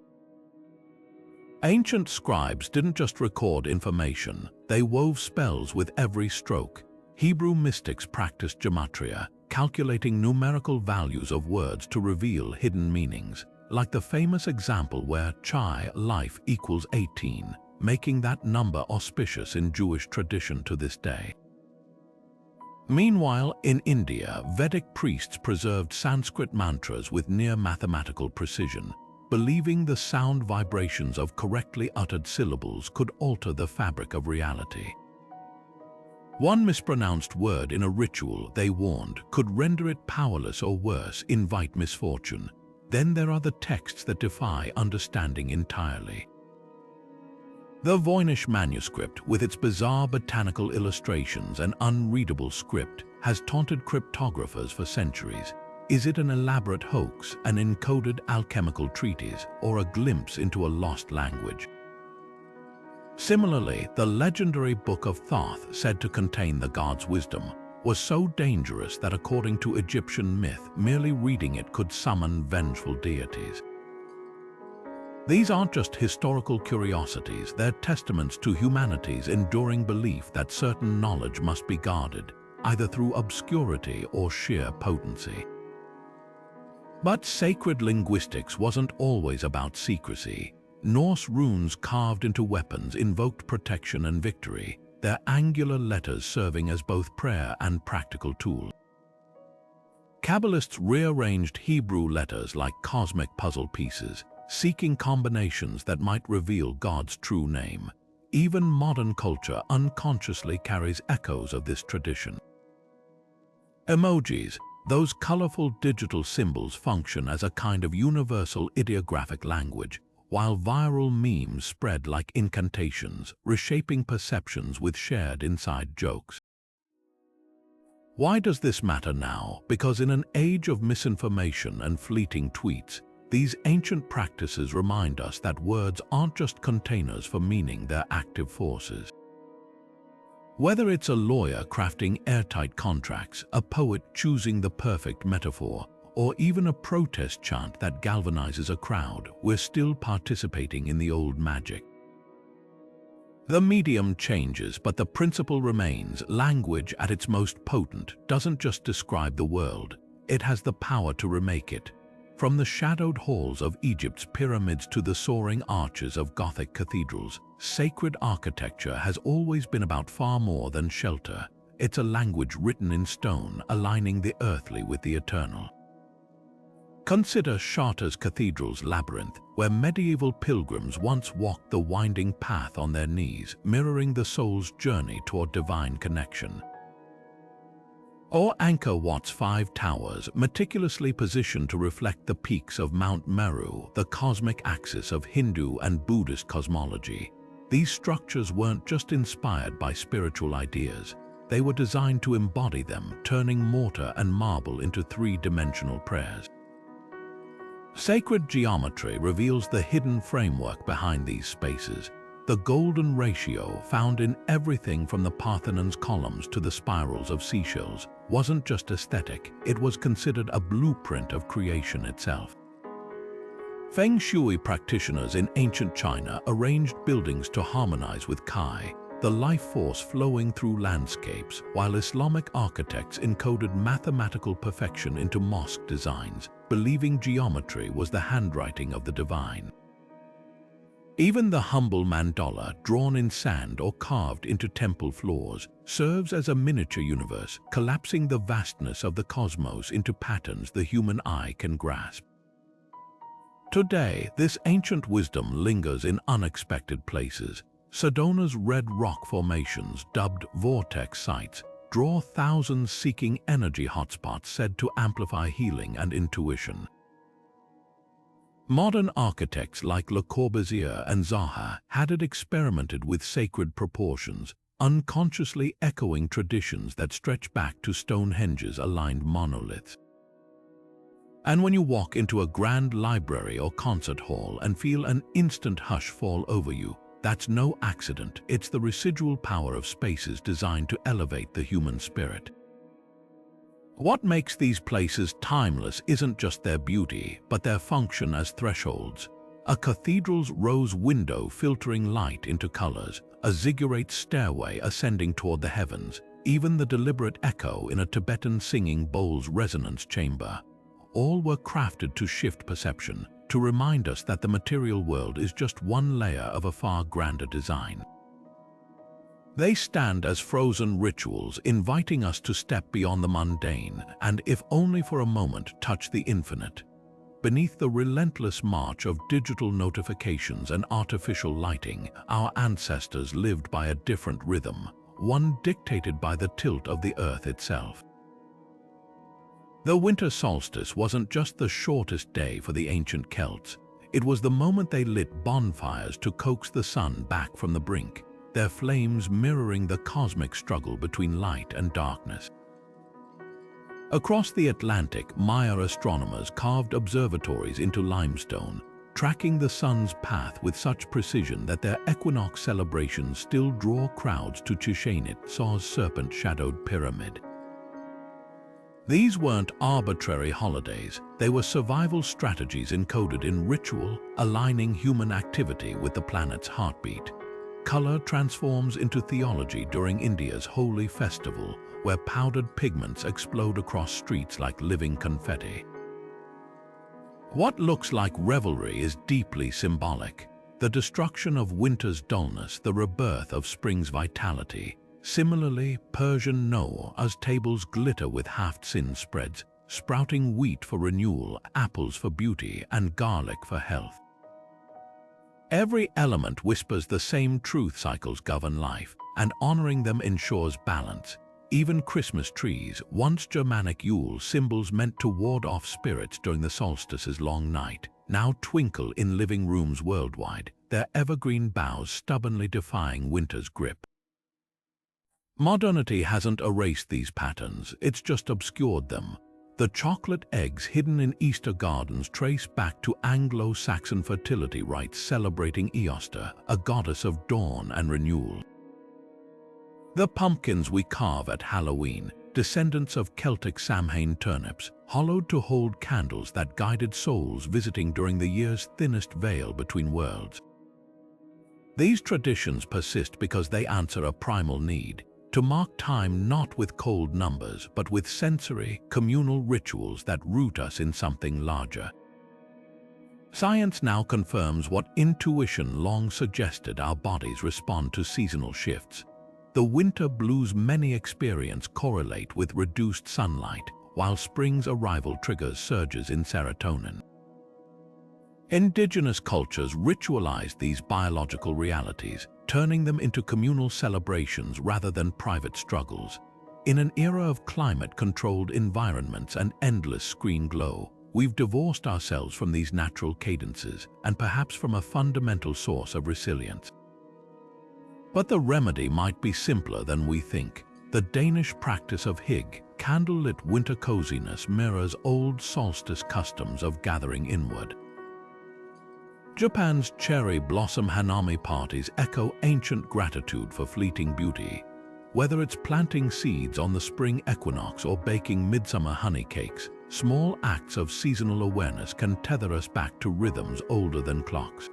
Ancient scribes didn't just record information, they wove spells with every stroke. Hebrew mystics practiced gematria, calculating numerical values of words to reveal hidden meanings, like the famous example where chai, life, equals 18, making that number auspicious in Jewish tradition to this day. Meanwhile, in India, Vedic priests preserved Sanskrit mantras with near mathematical precision, believing the sound vibrations of correctly uttered syllables could alter the fabric of reality. One mispronounced word in a ritual, they warned, could render it powerless or worse, invite misfortune. Then there are the texts that defy understanding entirely. The Voynich manuscript, with its bizarre botanical illustrations and unreadable script, has taunted cryptographers for centuries. Is it an elaborate hoax, an encoded alchemical treatise, or a glimpse into a lost language? Similarly, the legendary Book of Thoth, said to contain the gods' wisdom, was so dangerous that according to Egyptian myth, merely reading it could summon vengeful deities. These aren't just historical curiosities, they're testaments to humanity's enduring belief that certain knowledge must be guarded, either through obscurity or sheer potency. But sacred linguistics wasn't always about secrecy. Norse runes carved into weapons invoked protection and victory, their angular letters serving as both prayer and practical tools. Kabbalists rearranged Hebrew letters like cosmic puzzle pieces, seeking combinations that might reveal God's true name. Even modern culture unconsciously carries echoes of this tradition. Emojis, those colorful digital symbols, function as a kind of universal ideographic language, while viral memes spread like incantations, reshaping perceptions with shared inside jokes. Why does this matter now? Because in an age of misinformation and fleeting tweets, these ancient practices remind us that words aren't just containers for meaning, they're active forces. Whether it's a lawyer crafting airtight contracts, a poet choosing the perfect metaphor, or even a protest chant that galvanizes a crowd, we're still participating in the old magic. The medium changes, but the principle remains. Language at its most potent doesn't just describe the world, it has the power to remake it. From the shadowed halls of Egypt's pyramids to the soaring arches of Gothic cathedrals, sacred architecture has always been about far more than shelter. It's a language written in stone, aligning the earthly with the eternal. Consider Chartres Cathedral's Labyrinth, where medieval pilgrims once walked the winding path on their knees, mirroring the soul's journey toward divine connection. Or Angkor Wat's 5 towers, meticulously positioned to reflect the peaks of Mount Meru, the cosmic axis of Hindu and Buddhist cosmology. These structures weren't just inspired by spiritual ideas, they were designed to embody them, turning mortar and marble into 3-dimensional prayers. Sacred geometry reveals the hidden framework behind these spaces. The golden ratio, found in everything from the Parthenon's columns to the spirals of seashells, wasn't just aesthetic, it was considered a blueprint of creation itself. Feng Shui practitioners in ancient China arranged buildings to harmonize with Kai, the life force flowing through landscapes, while Islamic architects encoded mathematical perfection into mosque designs, believing geometry was the handwriting of the divine. Even the humble mandala, drawn in sand or carved into temple floors, serves as a miniature universe, collapsing the vastness of the cosmos into patterns the human eye can grasp. Today, this ancient wisdom lingers in unexpected places. Sedona's red rock formations, dubbed vortex sites, draw thousands seeking energy hotspots said to amplify healing and intuition. Modern architects like Le Corbusier and Zaha had experimented with sacred proportions, unconsciously echoing traditions that stretch back to Stonehenge's aligned monoliths. And when you walk into a grand library or concert hall and feel an instant hush fall over you, that's no accident. It's the residual power of spaces designed to elevate the human spirit. What makes these places timeless isn't just their beauty, but their function as thresholds. A cathedral's rose window filtering light into colors, a ziggurat stairway ascending toward the heavens, even the deliberate echo in a Tibetan singing bowl's resonance chamber. All were crafted to shift perception, to remind us that the material world is just one layer of a far grander design. They stand as frozen rituals, inviting us to step beyond the mundane and, if only for a moment, touch the infinite. Beneath the relentless march of digital notifications and artificial lighting, our ancestors lived by a different rhythm, one dictated by the tilt of the earth itself. The winter solstice wasn't just the shortest day for the ancient Celts. It was the moment they lit bonfires to coax the sun back from the brink, their flames mirroring the cosmic struggle between light and darkness. Across the Atlantic, Maya astronomers carved observatories into limestone, tracking the sun's path with such precision that their equinox celebrations still draw crowds to Chichen Itza's serpent-shadowed pyramid. These weren't arbitrary holidays, they were survival strategies encoded in ritual, aligning human activity with the planet's heartbeat. Color transforms into theology during India's holy festival, where powdered pigments explode across streets like living confetti. What looks like revelry is deeply symbolic. The destruction of winter's dullness, the rebirth of spring's vitality. Similarly, Persian Noah's tables glitter with half-sin spreads, sprouting wheat for renewal, apples for beauty, and garlic for health. Every element whispers the same truth: cycles govern life, and honoring them ensures balance. Even Christmas trees, once Germanic Yule symbols meant to ward off spirits during the solstice's long night, now twinkle in living rooms worldwide, their evergreen boughs stubbornly defying winter's grip. Modernity hasn't erased these patterns, it's just obscured them. The chocolate eggs hidden in Easter gardens trace back to Anglo-Saxon fertility rites celebrating Eoster, a goddess of dawn and renewal. The pumpkins we carve at Halloween, descendants of Celtic Samhain turnips, hollowed to hold candles that guided souls visiting during the year's thinnest veil between worlds. These traditions persist because they answer a primal need: to mark time not with cold numbers, but with sensory, communal rituals that root us in something larger. Science now confirms what intuition long suggested: our bodies respond to seasonal shifts. The winter blues many experience correlate with reduced sunlight, while spring's arrival triggers surges in serotonin. Indigenous cultures ritualized these biological realities, turning them into communal celebrations rather than private struggles. In an era of climate-controlled environments and endless screen glow, we've divorced ourselves from these natural cadences and perhaps from a fundamental source of resilience. But the remedy might be simpler than we think. The Danish practice of hygge, candlelit winter coziness, mirrors old solstice customs of gathering inward. Japan's cherry blossom hanami parties echo ancient gratitude for fleeting beauty. Whether it's planting seeds on the spring equinox or baking midsummer honey cakes, small acts of seasonal awareness can tether us back to rhythms older than clocks.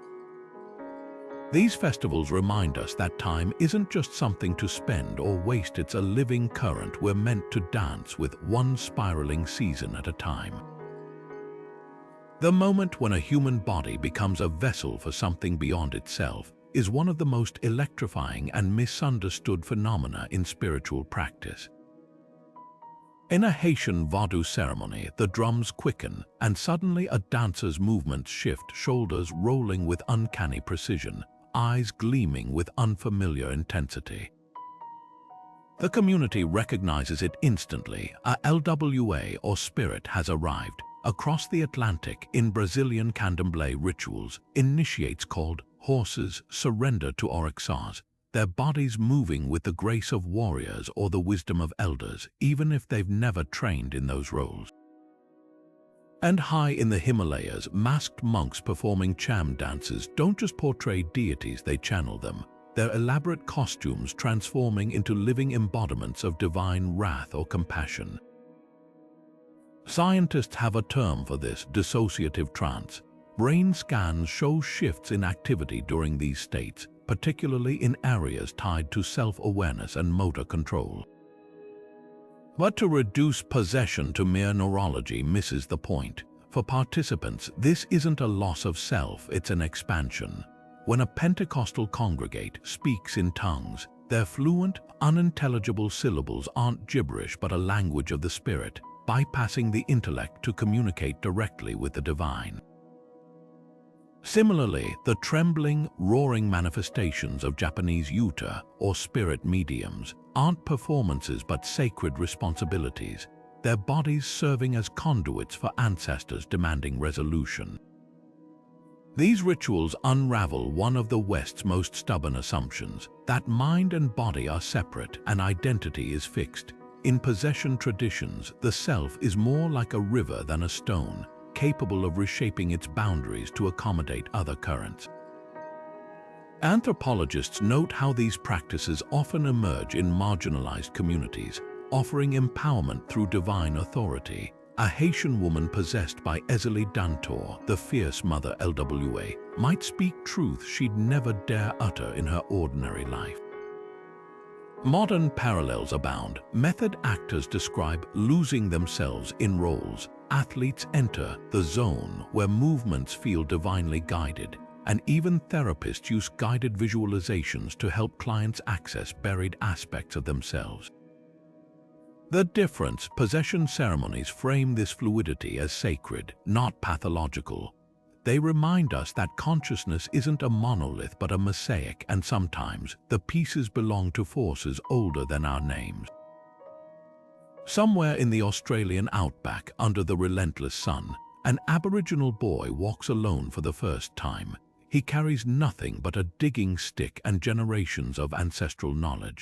These festivals remind us that time isn't just something to spend or waste, it's a living current we're meant to dance with, one spiraling season at a time. The moment when a human body becomes a vessel for something beyond itself is one of the most electrifying and misunderstood phenomena in spiritual practice. In a Haitian Vodou ceremony, the drums quicken, and suddenly a dancer's movements shift, shoulders rolling with uncanny precision, eyes gleaming with unfamiliar intensity. The community recognizes it instantly. A LWA, or spirit, has arrived. Across the Atlantic, in Brazilian candomblé rituals, initiates called horses surrender to oryxes, their bodies moving with the grace of warriors or the wisdom of elders, even if they've never trained in those roles. And high in the Himalayas, masked monks performing cham dances don't just portray deities, they channel them, their elaborate costumes transforming into living embodiments of divine wrath or compassion. Scientists have a term for this: dissociative trance. Brain scans show shifts in activity during these states, particularly in areas tied to self-awareness and motor control. But to reduce possession to mere neurology misses the point. For participants, this isn't a loss of self, it's an expansion. When a Pentecostal congregate speaks in tongues, their fluent, unintelligible syllables aren't gibberish but a language of the spirit, bypassing the intellect to communicate directly with the divine. Similarly, the trembling, roaring manifestations of Japanese yuta, or spirit mediums, aren't performances but sacred responsibilities, their bodies serving as conduits for ancestors demanding resolution. These rituals unravel one of the West's most stubborn assumptions, that mind and body are separate and identity is fixed. In possession traditions, the self is more like a river than a stone, capable of reshaping its boundaries to accommodate other currents. Anthropologists note how these practices often emerge in marginalized communities, offering empowerment through divine authority. A Haitian woman possessed by Ezeli Dantor, the fierce mother LWA, might speak truth she'd never dare utter in her ordinary life. Modern parallels abound. Method actors describe losing themselves in roles. Athletes enter the zone where movements feel divinely guided, and even therapists use guided visualizations to help clients access buried aspects of themselves. The difference: possession ceremonies frame this fluidity as sacred, not pathological. They remind us that consciousness isn't a monolith but a mosaic, and sometimes the pieces belong to forces older than our names. Somewhere in the Australian outback, under the relentless sun, an Aboriginal boy walks alone for the first time. He carries nothing but a digging stick and generations of ancestral knowledge.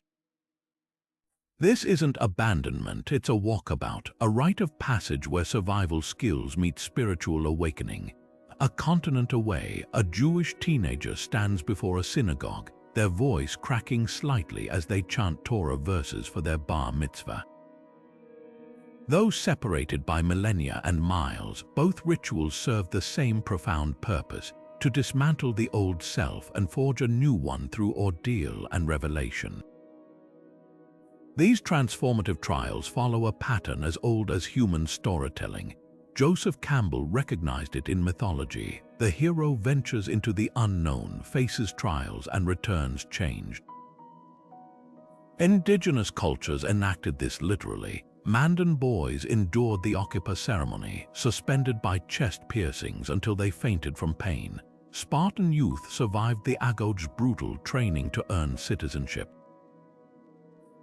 This isn't abandonment, it's a walkabout, a rite of passage where survival skills meet spiritual awakening. A continent away, a Jewish teenager stands before a synagogue, their voice cracking slightly as they chant Torah verses for their bar mitzvah. Though separated by millennia and miles, both rituals serve the same profound purpose: to dismantle the old self and forge a new one through ordeal and revelation. These transformative trials follow a pattern as old as human storytelling. Joseph Campbell recognized it in mythology. The hero ventures into the unknown, faces trials, and returns changed. Indigenous cultures enacted this literally. Mandan boys endured the Okipa ceremony, suspended by chest piercings until they fainted from pain. Spartan youth survived the Agoge's brutal training to earn citizenship.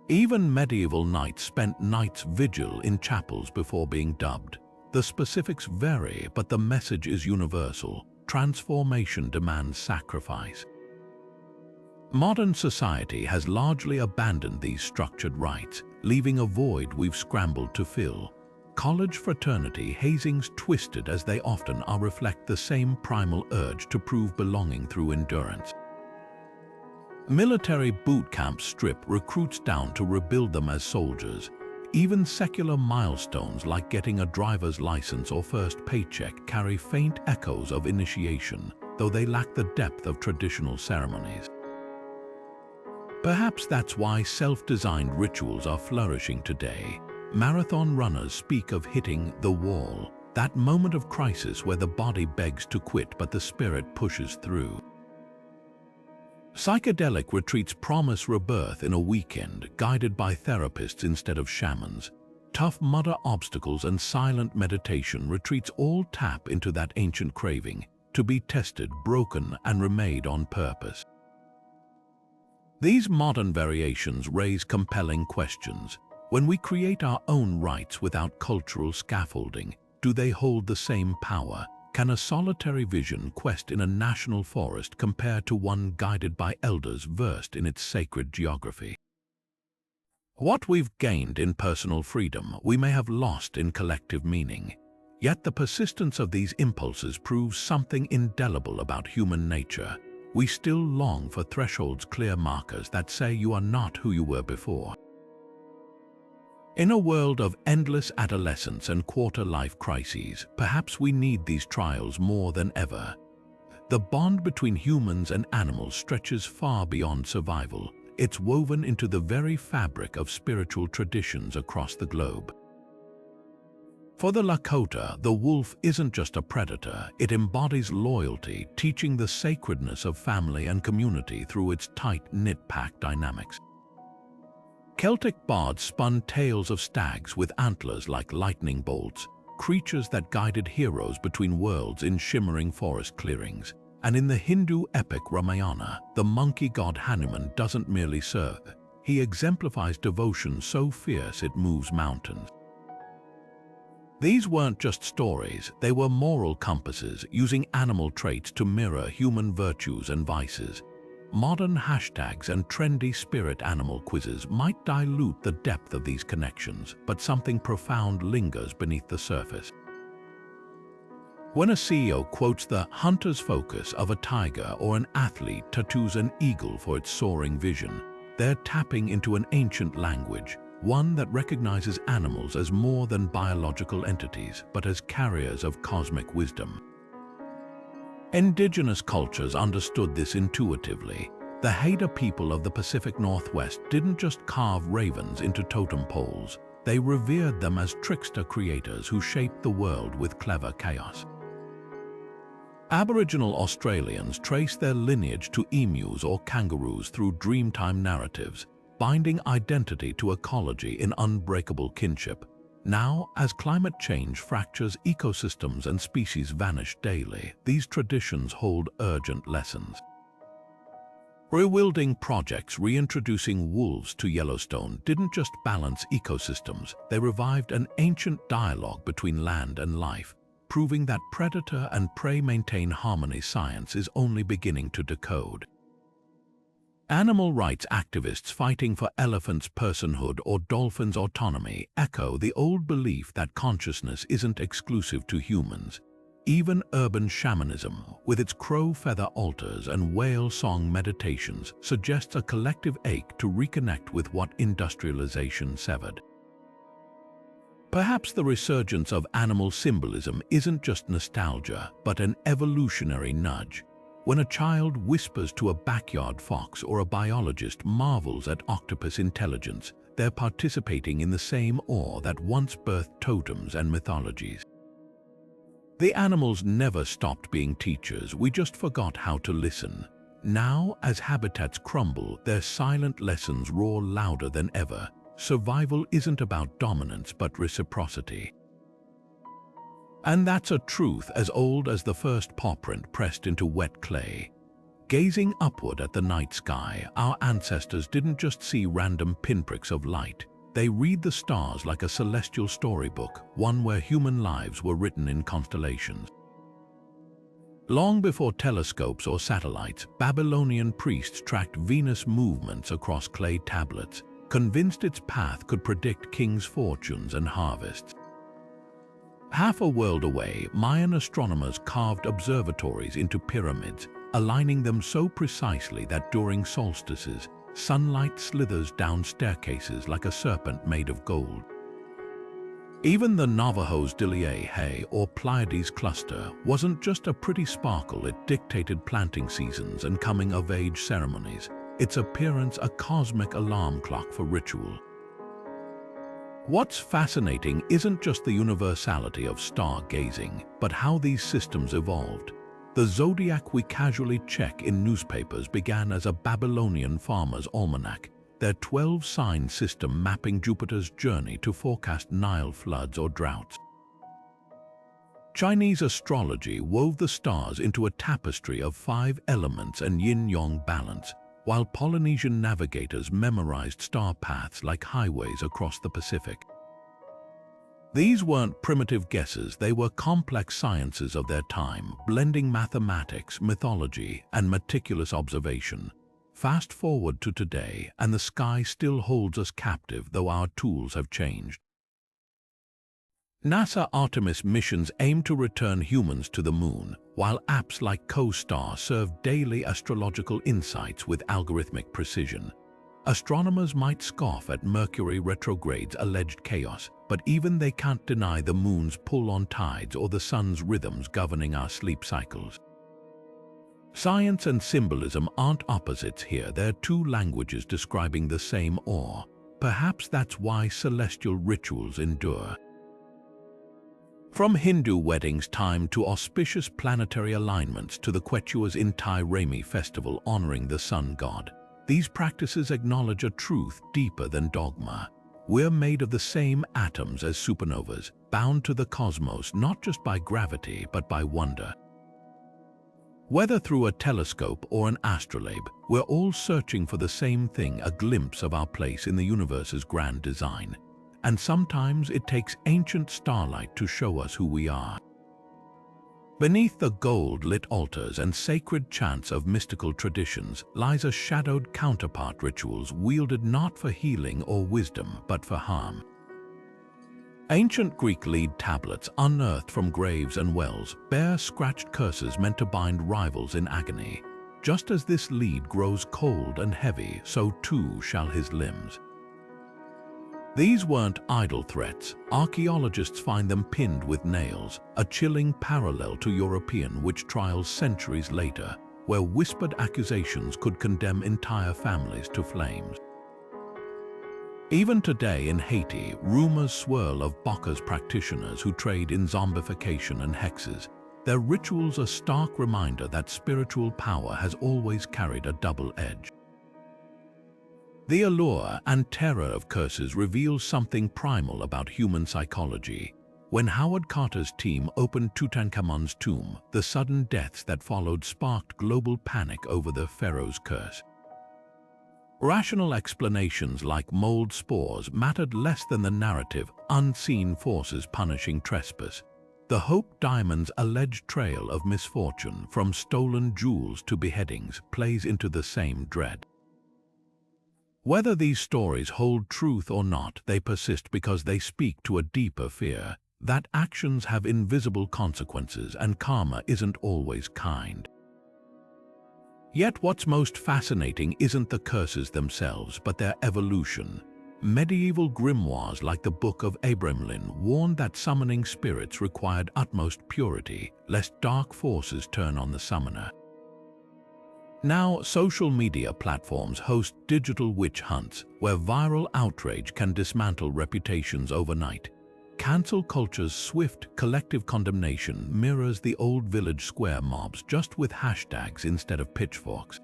Even medieval knights spent night's vigil in chapels before being dubbed. The specifics vary, but the message is universal. Transformation demands sacrifice. Modern society has largely abandoned these structured rites, leaving a void we've scrambled to fill. College fraternity hazings, twisted as they often are, reflect the same primal urge to prove belonging through endurance. Military boot camps strip recruits down to rebuild them as soldiers. Even secular milestones like getting a driver's license or first paycheck carry faint echoes of initiation. though they lack the depth of traditional ceremonies. Perhaps that's why self-designed rituals are flourishing today. Marathon runners speak of hitting the wall, that moment of crisis where the body begs to quit but the spirit pushes through. Psychedelic retreats promise rebirth in a weekend, guided by therapists instead of shamans. Tough Mudder obstacles and silent meditation retreats all tap into that ancient craving to be tested, broken, and remade on purpose. These modern variations raise compelling questions. When we create our own rites without cultural scaffolding, do they hold the same power? Can a solitary vision quest in a national forest compare to one guided by elders versed in its sacred geography? What we've gained in personal freedom, we may have lost in collective meaning. Yet the persistence of these impulses proves something indelible about human nature. We still long for thresholds, clear markers that say you are not who you were before. In a world of endless adolescence and quarter-life crises, perhaps we need these trials more than ever. The bond between humans and animals stretches far beyond survival. It's woven into the very fabric of spiritual traditions across the globe. For the Lakota, the wolf isn't just a predator, it embodies loyalty, teaching the sacredness of family and community through its tight-knit pack dynamics. Celtic bards spun tales of stags with antlers like lightning bolts, creatures that guided heroes between worlds in shimmering forest clearings. And in the Hindu epic Ramayana, the monkey god Hanuman doesn't merely serve, he exemplifies devotion so fierce it moves mountains. These weren't just stories, they were moral compasses using animal traits to mirror human virtues and vices. Modern hashtags and trendy spirit animal quizzes might dilute the depth of these connections, but something profound lingers beneath the surface. When a CEO quotes the hunter's focus of a tiger or an athlete tattoos an eagle for its soaring vision, they're tapping into an ancient language, one that recognizes animals as more than biological entities, but as carriers of cosmic wisdom. Indigenous cultures understood this intuitively. The Haida people of the Pacific Northwest didn't just carve ravens into totem poles, they revered them as trickster creators who shaped the world with clever chaos. Aboriginal Australians trace their lineage to emus or kangaroos through dreamtime narratives, binding identity to ecology in unbreakable kinship. Now, as climate change fractures ecosystems and species vanish daily, these traditions hold urgent lessons. Rewilding projects reintroducing wolves to Yellowstone didn't just balance ecosystems, they revived an ancient dialogue between land and life, proving that predator and prey maintain harmony science is only beginning to decode. Animal rights activists fighting for elephants' personhood or dolphins' autonomy echo the old belief that consciousness isn't exclusive to humans. Even urban shamanism, with its crow feather altars and whale song meditations, suggests a collective ache to reconnect with what industrialization severed. Perhaps the resurgence of animal symbolism isn't just nostalgia, but an evolutionary nudge. When a child whispers to a backyard fox or a biologist marvels at octopus intelligence, they're participating in the same awe that once birthed totems and mythologies. The animals never stopped being teachers, we just forgot how to listen. Now, as habitats crumble, their silent lessons roar louder than ever. Survival isn't about dominance but reciprocity. And that's a truth as old as the first paw print pressed into wet clay. Gazing upward at the night sky, our ancestors didn't just see random pinpricks of light. They read the stars like a celestial storybook, one where human lives were written in constellations. Long before telescopes or satellites, Babylonian priests tracked Venus' movements across clay tablets, convinced its path could predict kings' fortunes and harvests. Half a world away, Mayan astronomers carved observatories into pyramids, aligning them so precisely that during solstices, sunlight slithers down staircases like a serpent made of gold. Even the Navajo's Hay or Pleiades cluster wasn't just a pretty sparkle, it dictated planting seasons and coming-of-age ceremonies, its appearance a cosmic alarm clock for ritual. What's fascinating isn't just the universality of stargazing, but how these systems evolved. The zodiac we casually check in newspapers began as a Babylonian farmer's almanac, their 12-sign system mapping Jupiter's journey to forecast Nile floods or droughts. Chinese astrology wove the stars into a tapestry of 5 elements and yin-yang balance, while Polynesian navigators memorized star paths like highways across the Pacific. These weren't primitive guesses, they were complex sciences of their time, blending mathematics, mythology, and meticulous observation. Fast forward to today, and the sky still holds us captive, though our tools have changed. NASA Artemis missions aim to return humans to the moon, while apps like CoStar serve daily astrological insights with algorithmic precision. Astronomers might scoff at Mercury retrograde's alleged chaos, but even they can't deny the moon's pull on tides or the sun's rhythms governing our sleep cycles. Science and symbolism aren't opposites here, they're two languages describing the same awe. Perhaps that's why celestial rituals endure. From Hindu weddings timed to auspicious planetary alignments to the Quechua's Inti Raymi festival honoring the sun god, these practices acknowledge a truth deeper than dogma. We're made of the same atoms as supernovas, bound to the cosmos not just by gravity but by wonder. Whether through a telescope or an astrolabe, we're all searching for the same thing, a glimpse of our place in the universe's grand design. And sometimes it takes ancient starlight to show us who we are. Beneath the gold-lit altars and sacred chants of mystical traditions lies a shadowed counterpart, rituals wielded not for healing or wisdom but for harm. Ancient Greek lead tablets unearthed from graves and wells bear scratched curses meant to bind rivals in agony. Just as this lead grows cold and heavy, so too shall his limbs. These weren't idle threats. Archaeologists find them pinned with nails, a chilling parallel to European witch trials centuries later, where whispered accusations could condemn entire families to flames. Even today in Haiti, rumors swirl of Bokah's practitioners who trade in zombification and hexes. Their rituals a stark reminder that spiritual power has always carried a double edge. The allure and terror of curses reveals something primal about human psychology. When Howard Carter's team opened Tutankhamun's tomb, the sudden deaths that followed sparked global panic over the pharaoh's curse. Rational explanations like mold spores mattered less than the narrative, unseen forces punishing trespass. The Hope Diamond's alleged trail of misfortune, from stolen jewels to beheadings, plays into the same dread. Whether these stories hold truth or not, they persist because they speak to a deeper fear, that actions have invisible consequences and karma isn't always kind. Yet what's most fascinating isn't the curses themselves, but their evolution. Medieval grimoires like the Book of Abramelin warned that summoning spirits required utmost purity, lest dark forces turn on the summoner. Now, social media platforms host digital witch hunts, where viral outrage can dismantle reputations overnight. Cancel culture's swift, collective condemnation mirrors the old village square mobs, just with hashtags instead of pitchforks.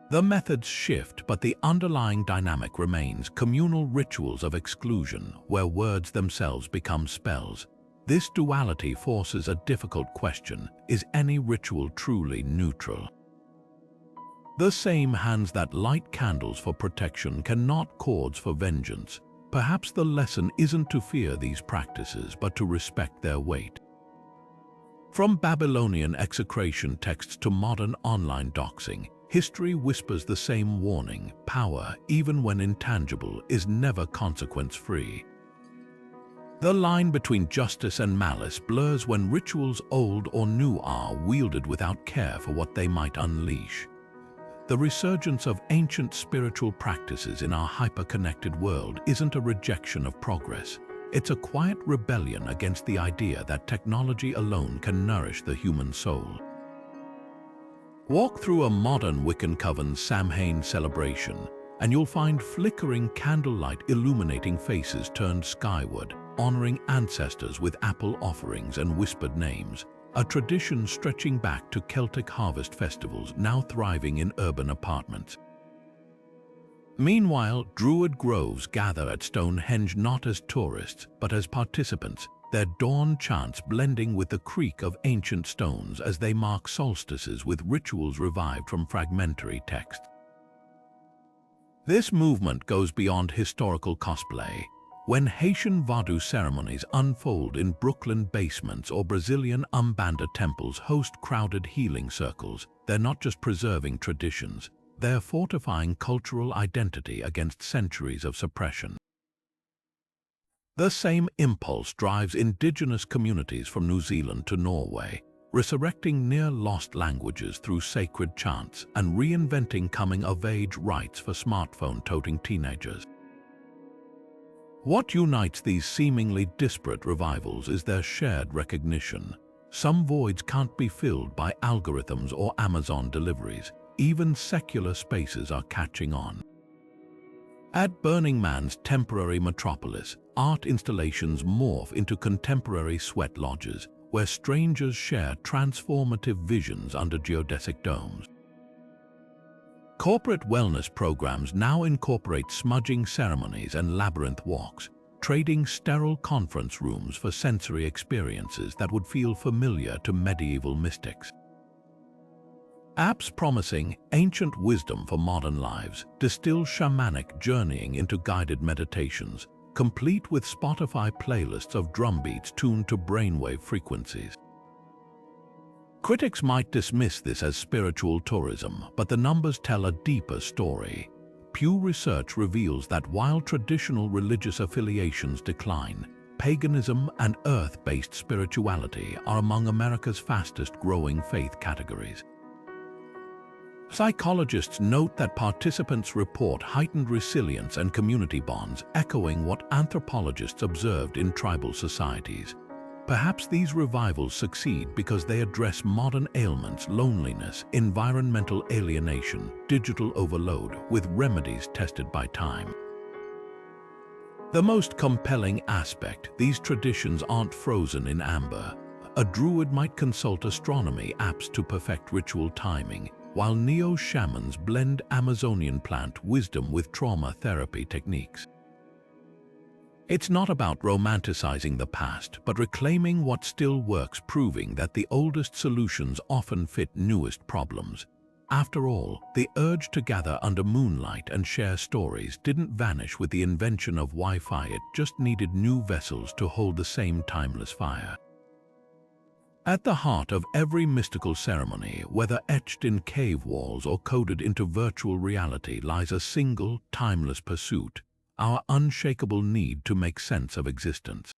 The methods shift, but the underlying dynamic remains: communal rituals of exclusion, where words themselves become spells. This duality forces a difficult question: is any ritual truly neutral? The same hands that light candles for protection cannot cords for vengeance. Perhaps the lesson isn't to fear these practices, but to respect their weight. From Babylonian execration texts to modern online doxing, history whispers the same warning: power, even when intangible, is never consequence-free. The line between justice and malice blurs when rituals old or new are wielded without care for what they might unleash. The resurgence of ancient spiritual practices in our hyper-connected world isn't a rejection of progress. It's a quiet rebellion against the idea that technology alone can nourish the human soul. Walk through a modern Wiccan coven's Samhain celebration, and you'll find flickering candlelight illuminating faces turned skyward, honoring ancestors with apple offerings and whispered names, a tradition stretching back to Celtic harvest festivals now thriving in urban apartments. Meanwhile, Druid groves gather at Stonehenge not as tourists, but as participants, their dawn chants blending with the creak of ancient stones as they mark solstices with rituals revived from fragmentary texts. This movement goes beyond historical cosplay. When Haitian Vodou ceremonies unfold in Brooklyn basements or Brazilian Umbanda temples host crowded healing circles, they're not just preserving traditions, they're fortifying cultural identity against centuries of suppression. The same impulse drives indigenous communities from New Zealand to Norway, resurrecting near-lost languages through sacred chants and reinventing coming-of-age rites for smartphone-toting teenagers. What unites these seemingly disparate revivals is their shared recognition. Some voids can't be filled by algorithms or Amazon deliveries. Even secular spaces are catching on. At Burning Man's temporary metropolis, art installations morph into contemporary sweat lodges, where strangers share transformative visions under geodesic domes. Corporate wellness programs now incorporate smudging ceremonies and labyrinth walks, trading sterile conference rooms for sensory experiences that would feel familiar to medieval mystics. Apps promising ancient wisdom for modern lives distill shamanic journeying into guided meditations, complete with Spotify playlists of drumbeats tuned to brainwave frequencies. Critics might dismiss this as spiritual tourism, but the numbers tell a deeper story. Pew Research reveals that while traditional religious affiliations decline, paganism and earth-based spirituality are among America's fastest-growing faith categories. Psychologists note that participants report heightened resilience and community bonds, echoing what anthropologists observed in tribal societies. Perhaps these revivals succeed because they address modern ailments, loneliness, environmental alienation, digital overload, with remedies tested by time. The most compelling aspect, these traditions aren't frozen in amber. A druid might consult astronomy apps to perfect ritual timing, while neo-shamans blend Amazonian plant wisdom with trauma therapy techniques. It's not about romanticizing the past, but reclaiming what still works, proving that the oldest solutions often fit newest problems. After all, the urge to gather under moonlight and share stories didn't vanish with the invention of Wi-Fi, it just needed new vessels to hold the same timeless fire. At the heart of every mystical ceremony, whether etched in cave walls or coded into virtual reality, lies a single, timeless pursuit: our unshakable need to make sense of existence.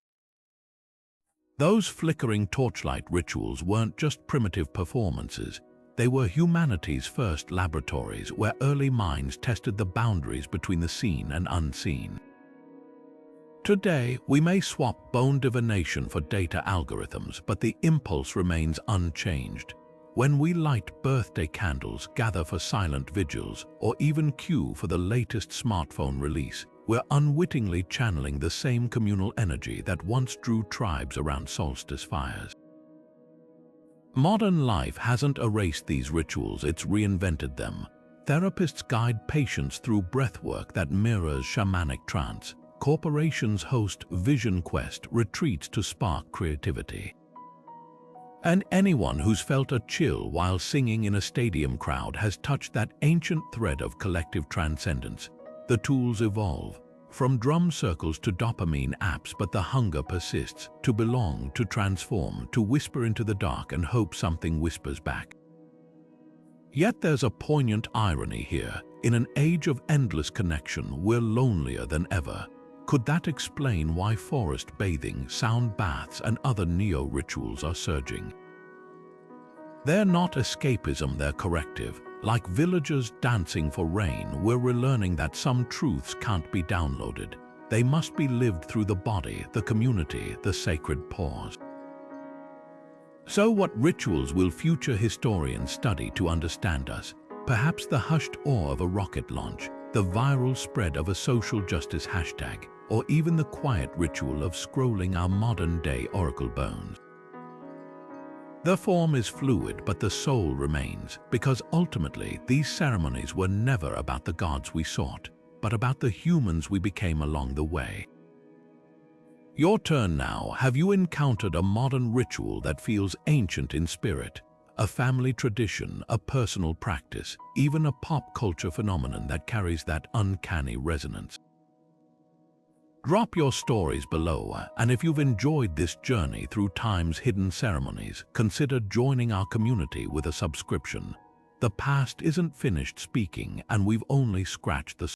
Those flickering torchlight rituals weren't just primitive performances, they were humanity's first laboratories where early minds tested the boundaries between the seen and unseen. Today, we may swap bone divination for data algorithms, but the impulse remains unchanged. When we light birthday candles, gather for silent vigils, or even queue for the latest smartphone release, we're unwittingly channeling the same communal energy that once drew tribes around solstice fires. Modern life hasn't erased these rituals, it's reinvented them. Therapists guide patients through breathwork that mirrors shamanic trance. Corporations host vision quest retreats to spark creativity. And anyone who's felt a chill while singing in a stadium crowd has touched that ancient thread of collective transcendence. The tools evolve, from drum circles to dopamine apps, but the hunger persists, to belong, to transform, to whisper into the dark and hope something whispers back. Yet there's a poignant irony here. In an age of endless connection, we're lonelier than ever. Could that explain why forest bathing, sound baths, and other neo-rituals are surging? They're not escapism, they're corrective. Like villagers dancing for rain, we're relearning that some truths can't be downloaded. They must be lived through the body, the community, the sacred pause. So what rituals will future historians study to understand us? Perhaps the hushed awe of a rocket launch, the viral spread of a social justice hashtag, or even the quiet ritual of scrolling our modern-day oracle bones. The form is fluid, but the soul remains, because ultimately these ceremonies were never about the gods we sought, but about the humans we became along the way. Your turn now. Have you encountered a modern ritual that feels ancient in spirit? A family tradition, a personal practice, even a pop culture phenomenon that carries that uncanny resonance? Drop your stories below, and if you've enjoyed this journey through time's hidden ceremonies, consider joining our community with a subscription. The past isn't finished speaking, and we've only scratched the